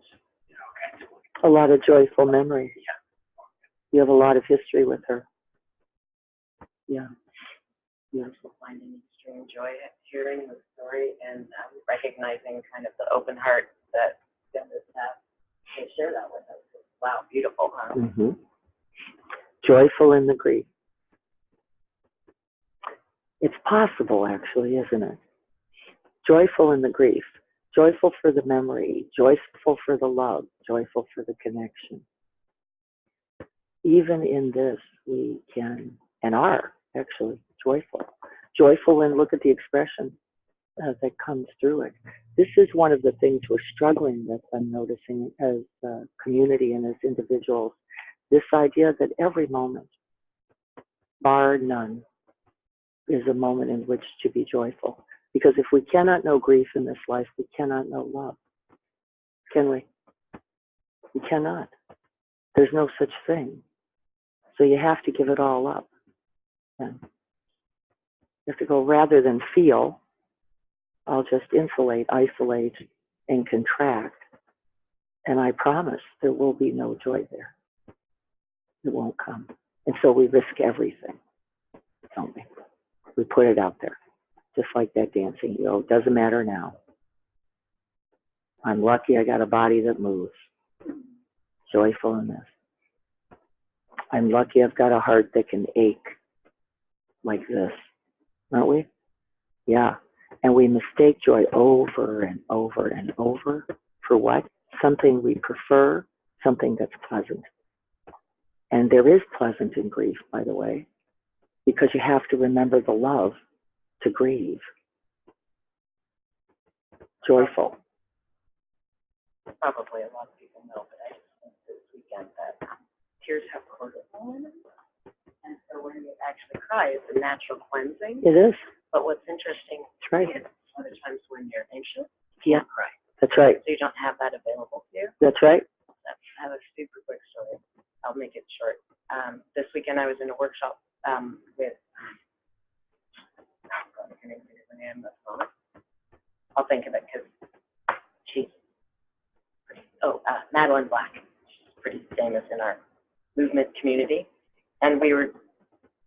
kinds of. A lot of joyful memories. Yeah. You have a lot of history with her. Yeah. Beautiful. Finding extreme joy hearing the story and recognizing kind of the open heart that Dennis has to share that with us. Wow, beautiful, huh? Mm-hmm. Joyful in the grief. It's possible, actually, isn't it? Joyful in the grief. Joyful for the memory. Joyful for the love. Joyful for the connection. Even in this, we can, and are, actually, joyful. Joyful, and look at the expression that comes through it. This is one of the things we're struggling with, I'm noticing, as a community and as individuals. This idea that every moment, bar none, is a moment in which to be joyful. Because if we cannot know grief in this life, we cannot know love. Can we? We cannot. There's no such thing. So you have to give it all up. And you have to go, rather than feel, I'll just insulate, isolate, and contract. And I promise there will be no joy there. It won't come. And so we risk everything, don't we? We put it out there, just like that dancing. It doesn't matter now. I'm lucky I got a body that moves. Joyfulness. I'm lucky I've got a heart that can ache like this. Aren't we? Yeah. And we mistake joy over and over and over for what? Something we prefer, something that's pleasant. And there is pleasant in grief, by the way, because you have to remember the love to grieve. Joyful. Probably a lot of people know, but I just think this weekend that tears have cortisol in them. And so when you actually cry, it's a natural cleansing. It is. But what's interesting That's right. is other times when you're anxious, Yeah. you cry. That's right. So you don't have that available to you. That's right. I have a super quick story. I'll make it short. This weekend I was in a workshop with, I can't even think of her name, that's not. I'll think of it because she's pretty, Madeline Black. She's pretty famous in our movement community. And we were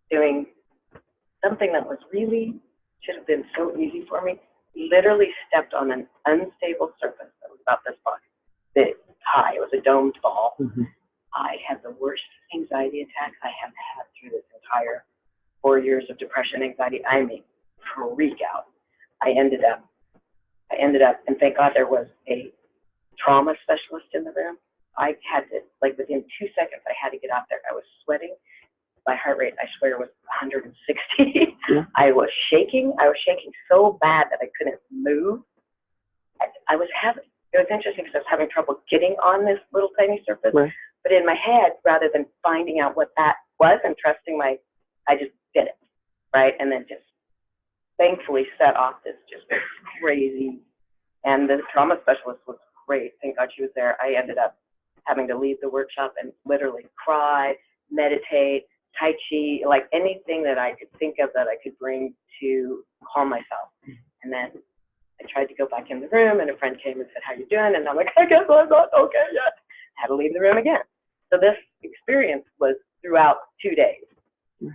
doing something that was really, should have been so easy for me. Literally stepped on an unstable surface that was about this big, high. It was a domed ball. Mm-hmm. I had the worst anxiety attacks I have had through this entire 4 years of depression, anxiety. I mean, freak out. I ended up, and thank God there was a trauma specialist in the room. I had to, like within 2 seconds, I had to get out there. I was sweating. My heart rate, I swear, was 160. Yeah. I was shaking so bad that I couldn't move. It was interesting because I was having trouble getting on this little tiny surface. Right. But in my head, rather than finding out what that was and trusting I just did it, right? And then just thankfully set off this just crazy. And the trauma specialist was great. Thank God she was there. I ended up having to leave the workshop and literally cry, meditate, Tai Chi, like anything that I could think of that I could bring to calm myself. And then I tried to go back in the room, and a friend came and said, "How you doing?" And I'm like, "I guess I'm not okay yet." Had to leave the room again. So this experience was throughout 2 days.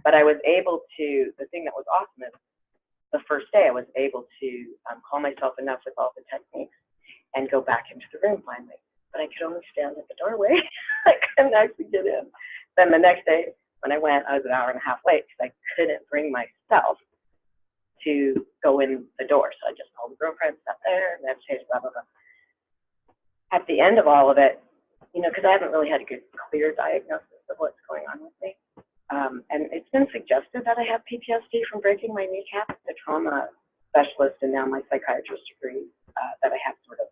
But I was able to, the thing that was awesome is the first day I was able to calm myself enough with all the techniques and go back into the room finally. But I could only stand at the doorway. I couldn't actually get in. Then the next day when I went, I was an hour and a half late because I couldn't bring myself to go in the door. So I just called the girlfriend, sat there, meditated, blah, blah, blah. At the end of all of it, because I haven't really had a good, clear diagnosis of what's going on with me. And it's been suggested that I have PTSD from breaking my kneecap. The trauma specialist and now my psychiatrist agrees that I have sort of,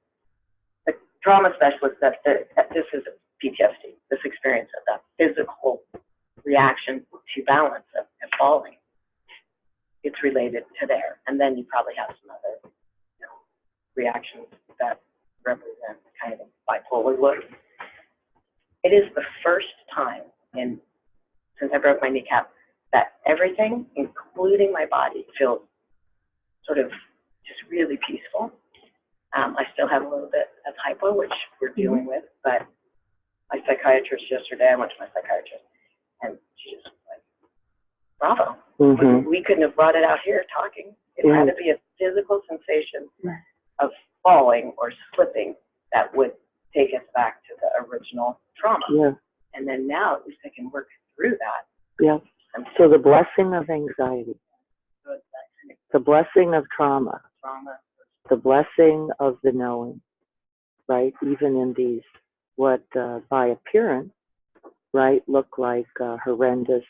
the trauma specialist said that this is PTSD, this experience of that physical reaction to balance of falling. It's related to there. And then you probably have some other reactions that represent kind of a bipolar look. It is the first time since I broke my kneecap that everything, including my body, feels sort of just really peaceful. I still have a little bit of hypo, which we're dealing with, but my psychiatrist yesterday, I went to my psychiatrist, and she just was like, bravo. Mm-hmm. We couldn't have brought it out here talking. It had to be a physical sensation of falling or slipping that would take us back to the original trauma. Yeah. And then now at least I can work through that. Yeah. So the blessing of anxiety, the blessing of trauma, the blessing of the knowing, right? Even in these, what by appearance, right, look like horrendous,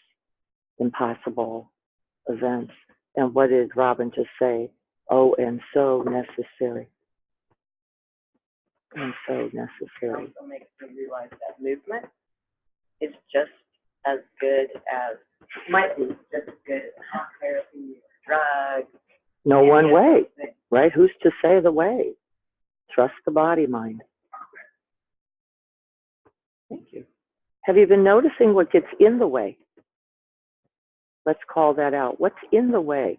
impossible events. And what did Robin just say? Oh, and so necessary. And so necessary. It also makes me realize that movement is just as good as, might be just as good as talk therapy or drugs. No one way, right? Who's to say the way? Trust the body mind. Thank you. Have you been noticing what gets in the way? Let's call that out. What's in the way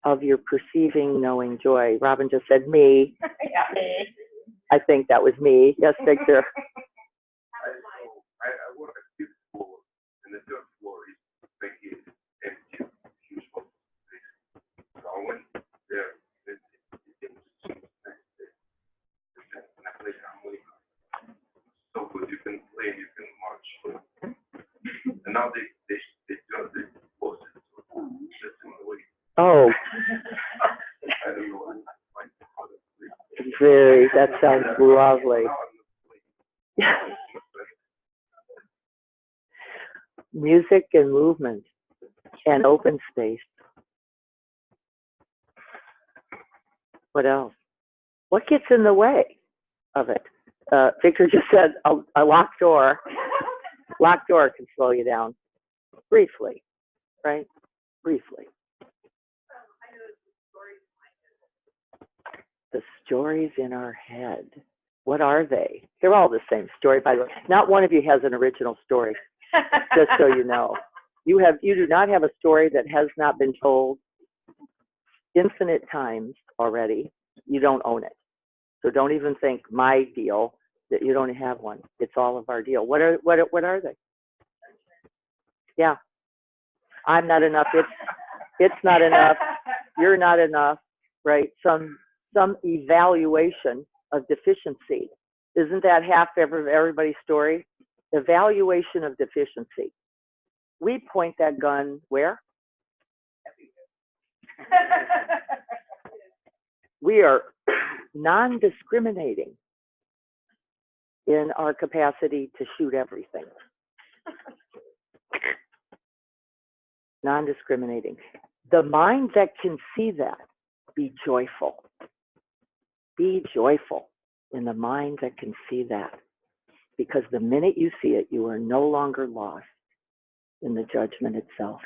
of your perceiving, knowing joy? Robin just said me. Yeah. I think that was me. Yes, Victor. I work at the fifth floor, and the third floor is vacant, empty, huge open space. So I went there, and I played now they post it. So that's in the way. Oh, I don't know. very, that sounds lovely. Music and movement and open space. What else? What gets in the way of it? Victor just said a locked door. Locked door can slow you down briefly, right? Briefly. The stories in our head. What are they? They're all the same story, by the way. Not one of you has an original story, just so you know. You do not have a story that has not been told infinite times already. You don't own it. So don't even think my deal that you don't have one. It's all of our deal. What are they? Yeah. I'm not enough. It's not enough. You're not enough, right? Some evaluation of deficiency. Isn't that half everybody's story? Evaluation of deficiency. We point that gun where? We are non-discriminating in our capacity to shoot everything. Non-discriminating. The mind that can see that, be joyful. Be joyful in the mind that can see that. Because the minute you see it, you are no longer lost in the judgment itself.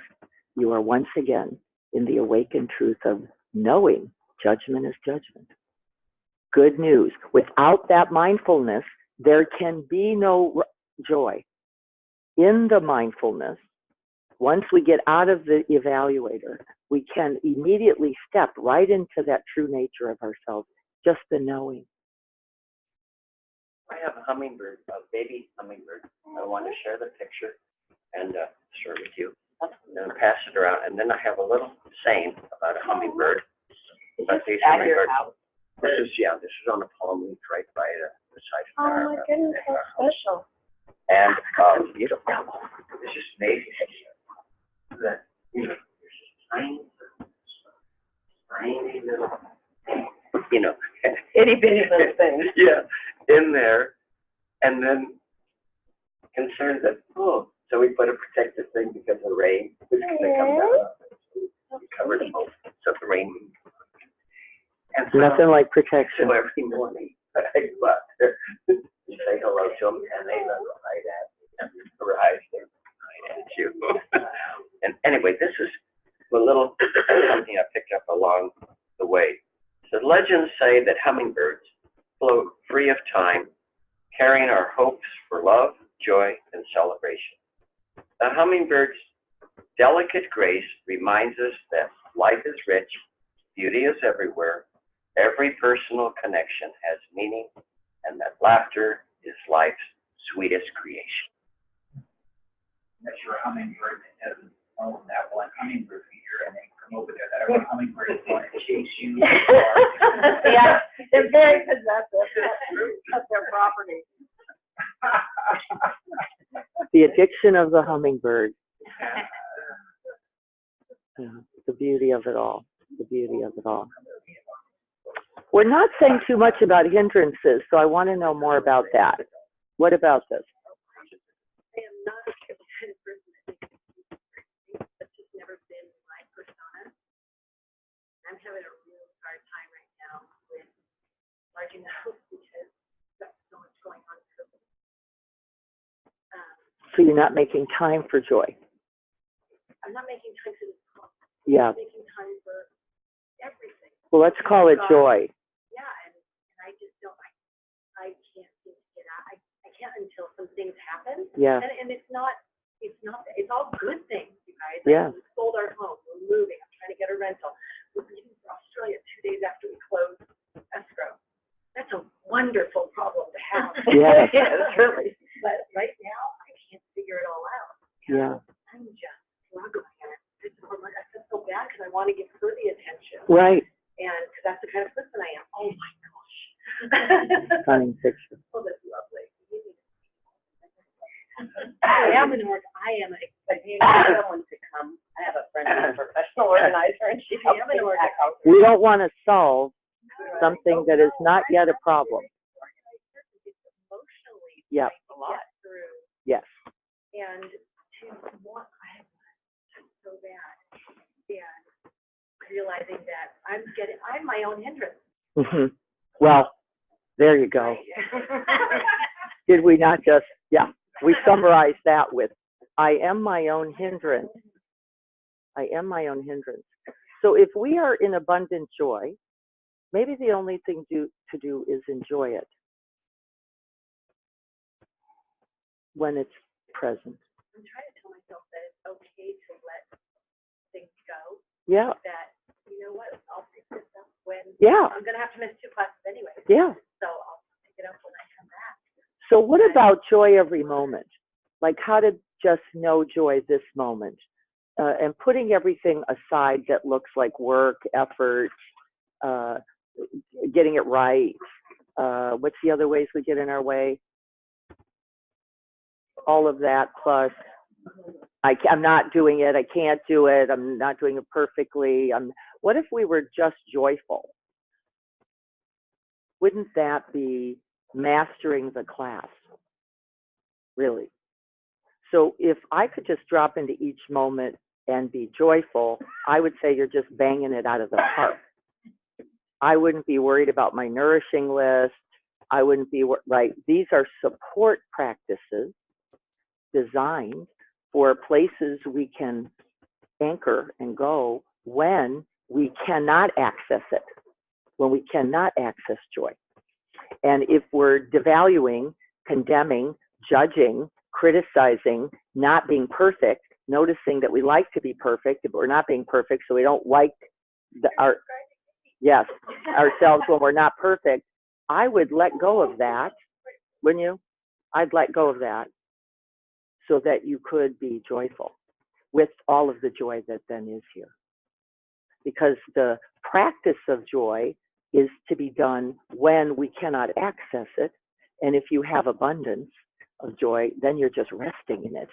You are once again in the awakened truth of knowing judgment is judgment. Good news. Without that mindfulness, there can be no joy. In the mindfulness, once we get out of the evaluator, we can immediately step right into that true nature of ourselves, just the knowing. I have a hummingbird, a baby hummingbird. I want to share the picture and share it with you. And then pass it around. And then I have a little saying about a hummingbird. But these hummingbirds. This is on a palm leaf right by the side of our. Oh my goodness, how special. And beautiful. It's just amazing that, you know, there's this tiny little, you know, Itty bitty little thing. yeah, in there, and then concerned that, so we put a protective thing because of rain, because they come down, we covered them both, so the rain. And so, Nothing like protection. so every morning, I go out there, you say hello to them, and they look right at me, right at you. And anyway, this is a little something I picked up along the way. So legends say that hummingbirds float free of time, carrying our hopes for love, joy, and celebration. The hummingbird's delicate grace reminds us that life is rich, beauty is everywhere, every personal connection has meaning, and that laughter is life's sweetest creation. That's your hummingbird that doesn't own that one hummingbird feeder, and they come over there, that other hummingbird is going to chase you. Yeah, they're very possessive. That's their property. The addiction of the hummingbird. Yeah, the beauty of it all. The beauty of it all. We're not saying too much about hindrances, so I want to know more about that. What about this? I am not a kind of person that thinks that's just never been my persona. I'm having a really hard time right now with larging the house because there's so much going on. So you're not making time for joy. I'm not making time for this call. Yeah. I'm making time for everything. Well, let's call it joy. Yeah, and I just don't, I can't seem to get out. I can't until some things happen. Yeah. And it's all good things, you guys. Yeah. We sold our home, we're moving, I'm trying to get a rental. We're leaving for Australia 2 days after we close escrow. That's a wonderful problem to have. Yeah. Yes, really. But right now, I can't figure it all out. Yeah. I'm just struggling. I feel so bad because I want to give her the attention. Right. And because that's the kind of person I am. Oh my gosh. Stunning picture. Oh, that's lovely. I am an I am a you need someone to come, I have a friend who's a professional organizer, and she helps me pack out. We don't want to solve something that is not yet a problem. Emotionally Yep. a lot through, Yes. and to want, I'm so bad, and realizing that I'm my own hindrance. Hmm. Well, there you go. Did we not just, yeah, we summarized that with, I am my own hindrance. I am my own hindrance. So if we are in abundant joy, maybe the only thing to do is enjoy it when it's present. I'm trying to tell myself that it's okay to let things go, Yeah, that, you know what, I'll pick this up when, yeah, I'm gonna have to miss 2 classes anyway, yeah. so I'll pick it up when I come back. So what about joy every moment? Like how to just know joy this moment? And putting everything aside that looks like work, effort, getting it right. What's the other ways we get in our way? All of that plus I'm not doing it, I can't do it, I'm not doing it perfectly. What if we were just joyful? Wouldn't that be mastering the class? Really? So if I could just drop into each moment and be joyful, I would say you're just banging it out of the park. I wouldn't be worried about my nourishing list. I wouldn't be, right? These are support practices designed for places we can anchor and go when we cannot access it, when we cannot access joy. And if we're devaluing, condemning, judging, criticizing, not being perfect, noticing that we like to be perfect, but we're not being perfect, so we don't like ourselves when we're not perfect, I would let go of that, wouldn't you? I'd let go of that so that you could be joyful with all of the joy that then is here. Because the practice of joy is to be done when we cannot access it. And if you have abundance of joy, then you're just resting in it.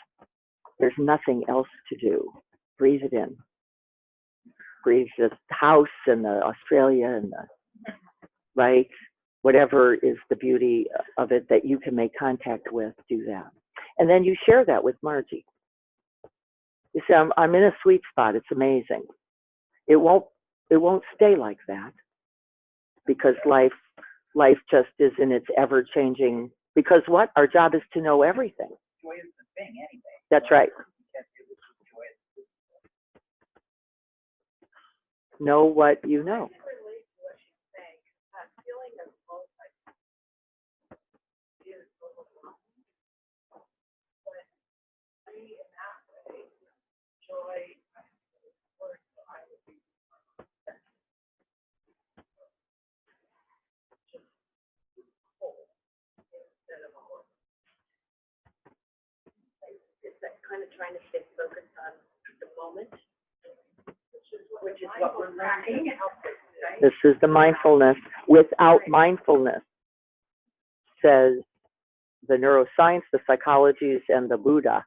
There's nothing else to do. Breathe it in. Breathe the house and the Australia and the, right? Whatever is the beauty of it that you can make contact with, do that. And then you share that with Margie. You say, I'm in a sweet spot. It's amazing. It won't stay like that because life just is in its ever-changing, because what? Our job is to know everything. Joy is the thing anyway. That's right. You can't do this with joy. Know what you know. It's that kind of trying to stay focused on the moment, which is what we're learning. This is the mindfulness. Without mindfulness, says the neuroscience, the psychologies, and the Buddha,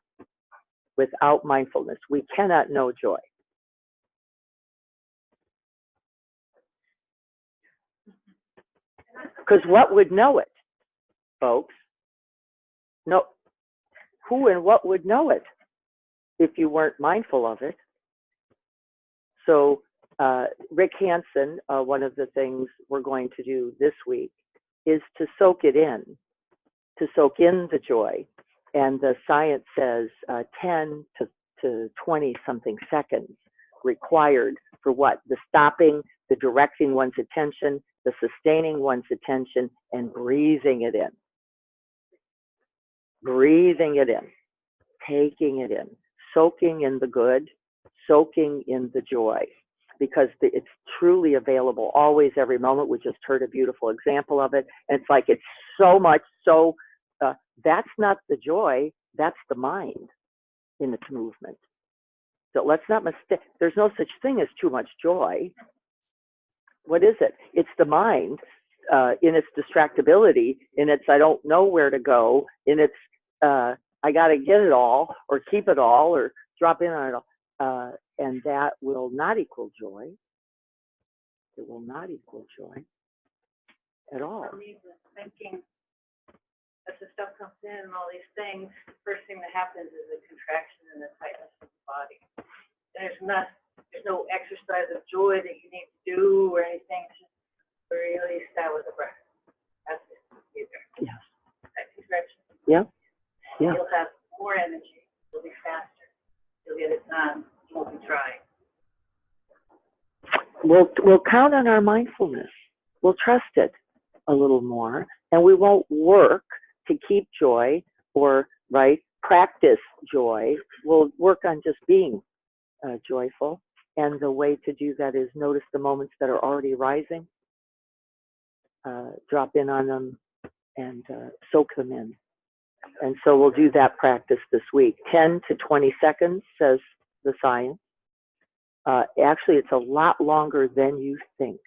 without mindfulness, we cannot know joy. Because what would know it, folks? No, who and what would know it if you weren't mindful of it? So Rick Hansen, one of the things we're going to do this week is to soak it in, to soak in the joy. And the science says 10 to 20 something seconds required for what? The stopping, the directing one's attention, the sustaining one's attention, and breathing it in. Breathing it in, taking it in, soaking in the good, soaking in the joy, because it's truly available always, every moment. We just heard a beautiful example of it. And it's like it's so much, that's not the joy, that's the mind in its movement. So let's not mistake, there's no such thing as too much joy. What is it? It's the mind in its distractibility, in its I don't know where to go, in its I got to get it all or keep it all, or drop in on it all. And that will not equal joy. It will not equal joy at all. For me, the thinking, as the stuff comes in and all these things, the first thing that happens is a contraction and a tightness of the body. There's no exercise of joy that you need to do or anything. It's just really start with the breath. That's it. Yes. That contraction. Yeah. Yeah. You'll have more energy. You'll be faster. You'll get it done. You won't be trying. We'll count on our mindfulness. We'll trust it a little more, and we won't work to keep joy or practice joy. We'll work on just being joyful, and the way to do that is notice the moments that are already rising, drop in on them, and soak them in. And so we'll do that practice this week. 10 to 20 seconds, says the science. Actually, it's a lot longer than you think.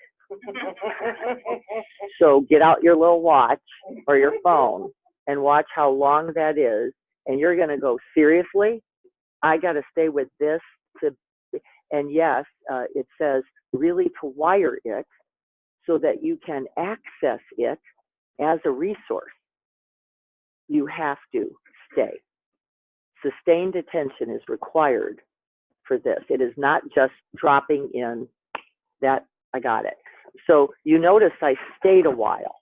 So get out your little watch or your phone and watch how long that is. And you're going to go, seriously? I got to stay with this. And yes, it says really to wire it so that you can access it as a resource. You have to stay. Sustained attention is required for this. It is not just dropping in that I got it. So you notice I stayed a while.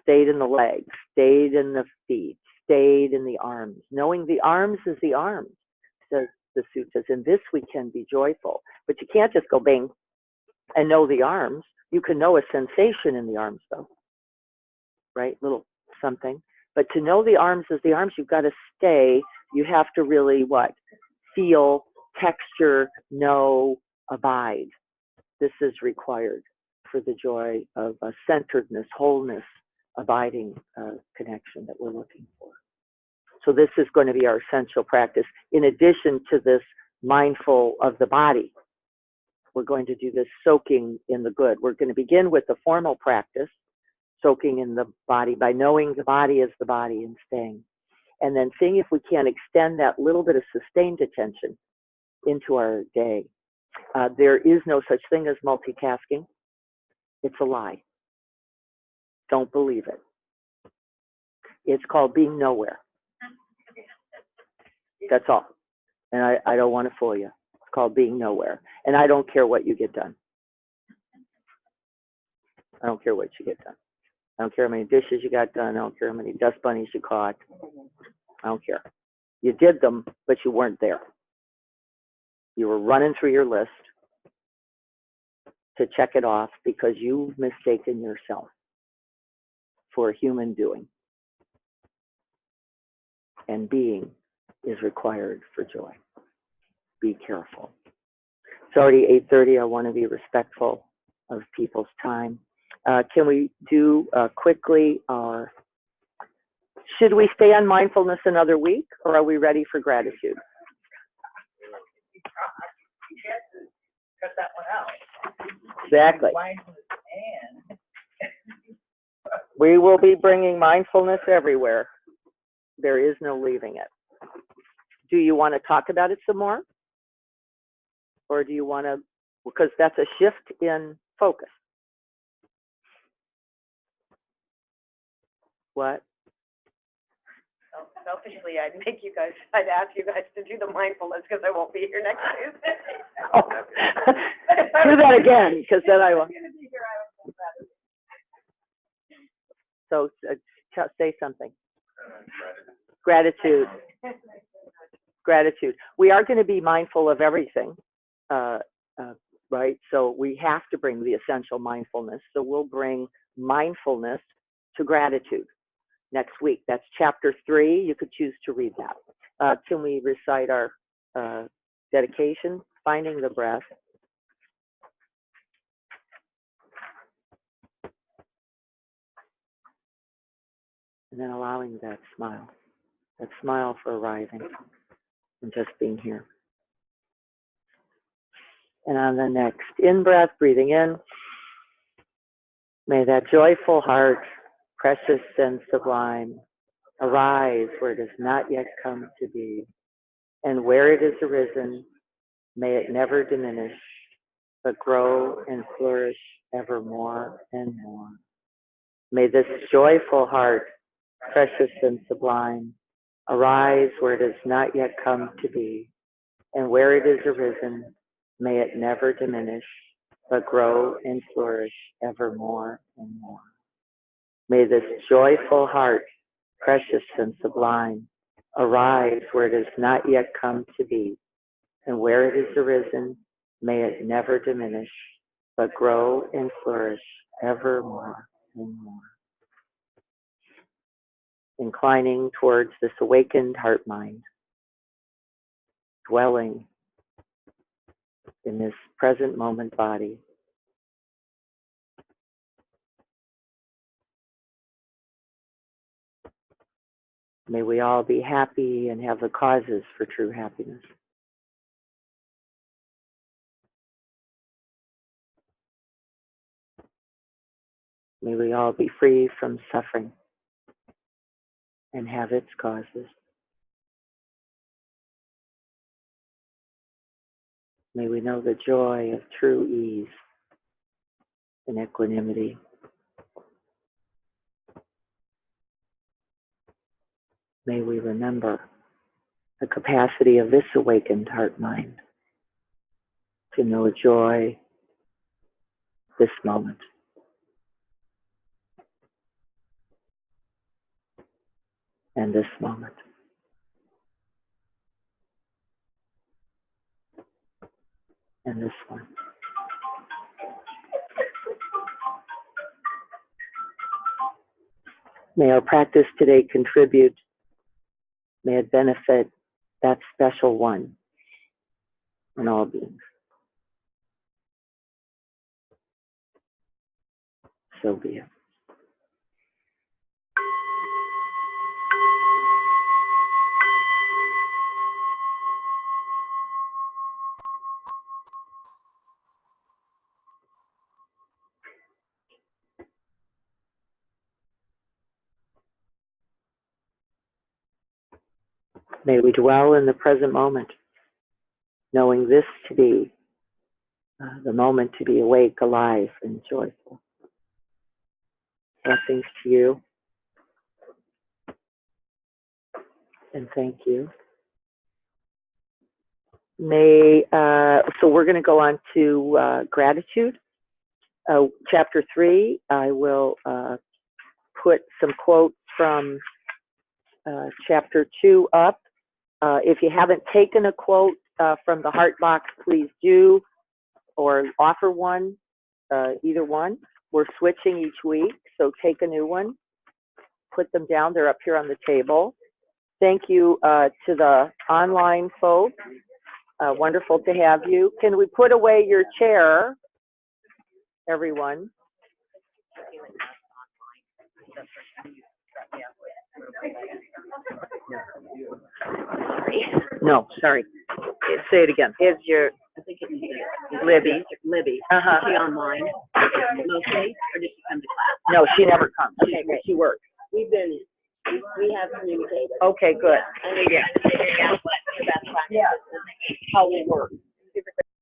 Stayed in the legs, stayed in the feet, stayed in the arms. Knowing the arms is the arms, says the sutras. In this we can be joyful. But you can't just go bang and know the arms. You can know a sensation in the arms though. Right? Little something. But to know the arms is the arms, you've got to stay. You have to really what? Feel, texture, know, abide. This is required for the joy of centeredness, wholeness, abiding connection that we're looking for. So this is going to be our essential practice. In addition to this mindful of the body, we're going to do this soaking in the good. We're going to begin with the formal practice, soaking in the body by knowing the body is the body and staying. And then seeing if we can extend that little bit of sustained attention into our day. There is no such thing as multitasking. It's a lie. Don't believe it. It's called being nowhere. That's all. And I don't want to fool you. It's called being nowhere. And I don't care what you get done. I don't care what you get done. I don't care how many dishes you got done. I don't care how many dust bunnies you caught. I don't care. You did them, but you weren't there. You were running through your list to check it off because you've mistaken yourself for a human doing. And being is required for joy. Be careful. It's already 8:30. I want to be respectful of people's time. Can we do quickly should we stay on mindfulness another week, or are we ready for gratitude? Cut that one out. Exactly. Mindfulness and We will be bringing mindfulness everywhere. There is no leaving it. Do you want to talk about it some more? Or do you want to, because that's a shift in focus. What? Selfishly, I'd ask you guys to do the mindfulness because I won't be here next Tuesday. Oh. Do that again, because then I will. So say something. Gratitude. Gratitude. We are going to be mindful of everything, right? So we have to bring the essential mindfulness. So we'll bring mindfulness to gratitude next week. That's chapter 3. You could choose to read that. Can we recite our dedication? Finding the breath. And then allowing that smile for arriving and just being here. And on the next in-breath, breathing in, may that joyful heart, precious and sublime, arise where it has not yet come to be. and where it is arisen, may it never diminish, but grow and flourish ever more and more. May this joyful heart, precious and sublime, arise where it has not yet come to be, and where it is arisen, may it never diminish, but grow and flourish ever more and more. May this joyful heart, precious and sublime, arise where it has not yet come to be, and where it is arisen, may it never diminish, but grow and flourish ever more and more. Inclining towards this awakened heart mind, dwelling in this present moment body. May we all be happy and have the causes for true happiness. May we all be free from suffering and have its causes. May we know the joy of true ease and equanimity. May we remember the capacity of this awakened heart mind to know joy this moment. And this moment. And this one. May our practice today contribute. May it benefit that special one in all beings. So be it. May we dwell in the present moment, knowing this to be the moment to be awake, alive, and joyful. Blessings to you. And thank you. So we're going to go on to gratitude. Chapter 3, I will put some quotes from chapter 2 up. If you haven't taken a quote from the Heart Box, please do, or offer one, either one. We're switching each week, so take a new one. Put them down. They're up here on the table. Thank you to the online folks. Wonderful to have you. Can we put away your chair, everyone? No, sorry. Say it again. Is your, I think it's Libby. Libby. Uh-huh. Is she online mostly, or did she come to class? No, she never comes. Okay, great. She works. We have communicated. Okay, good. And we're trying to figure out what the best practice is. How we work.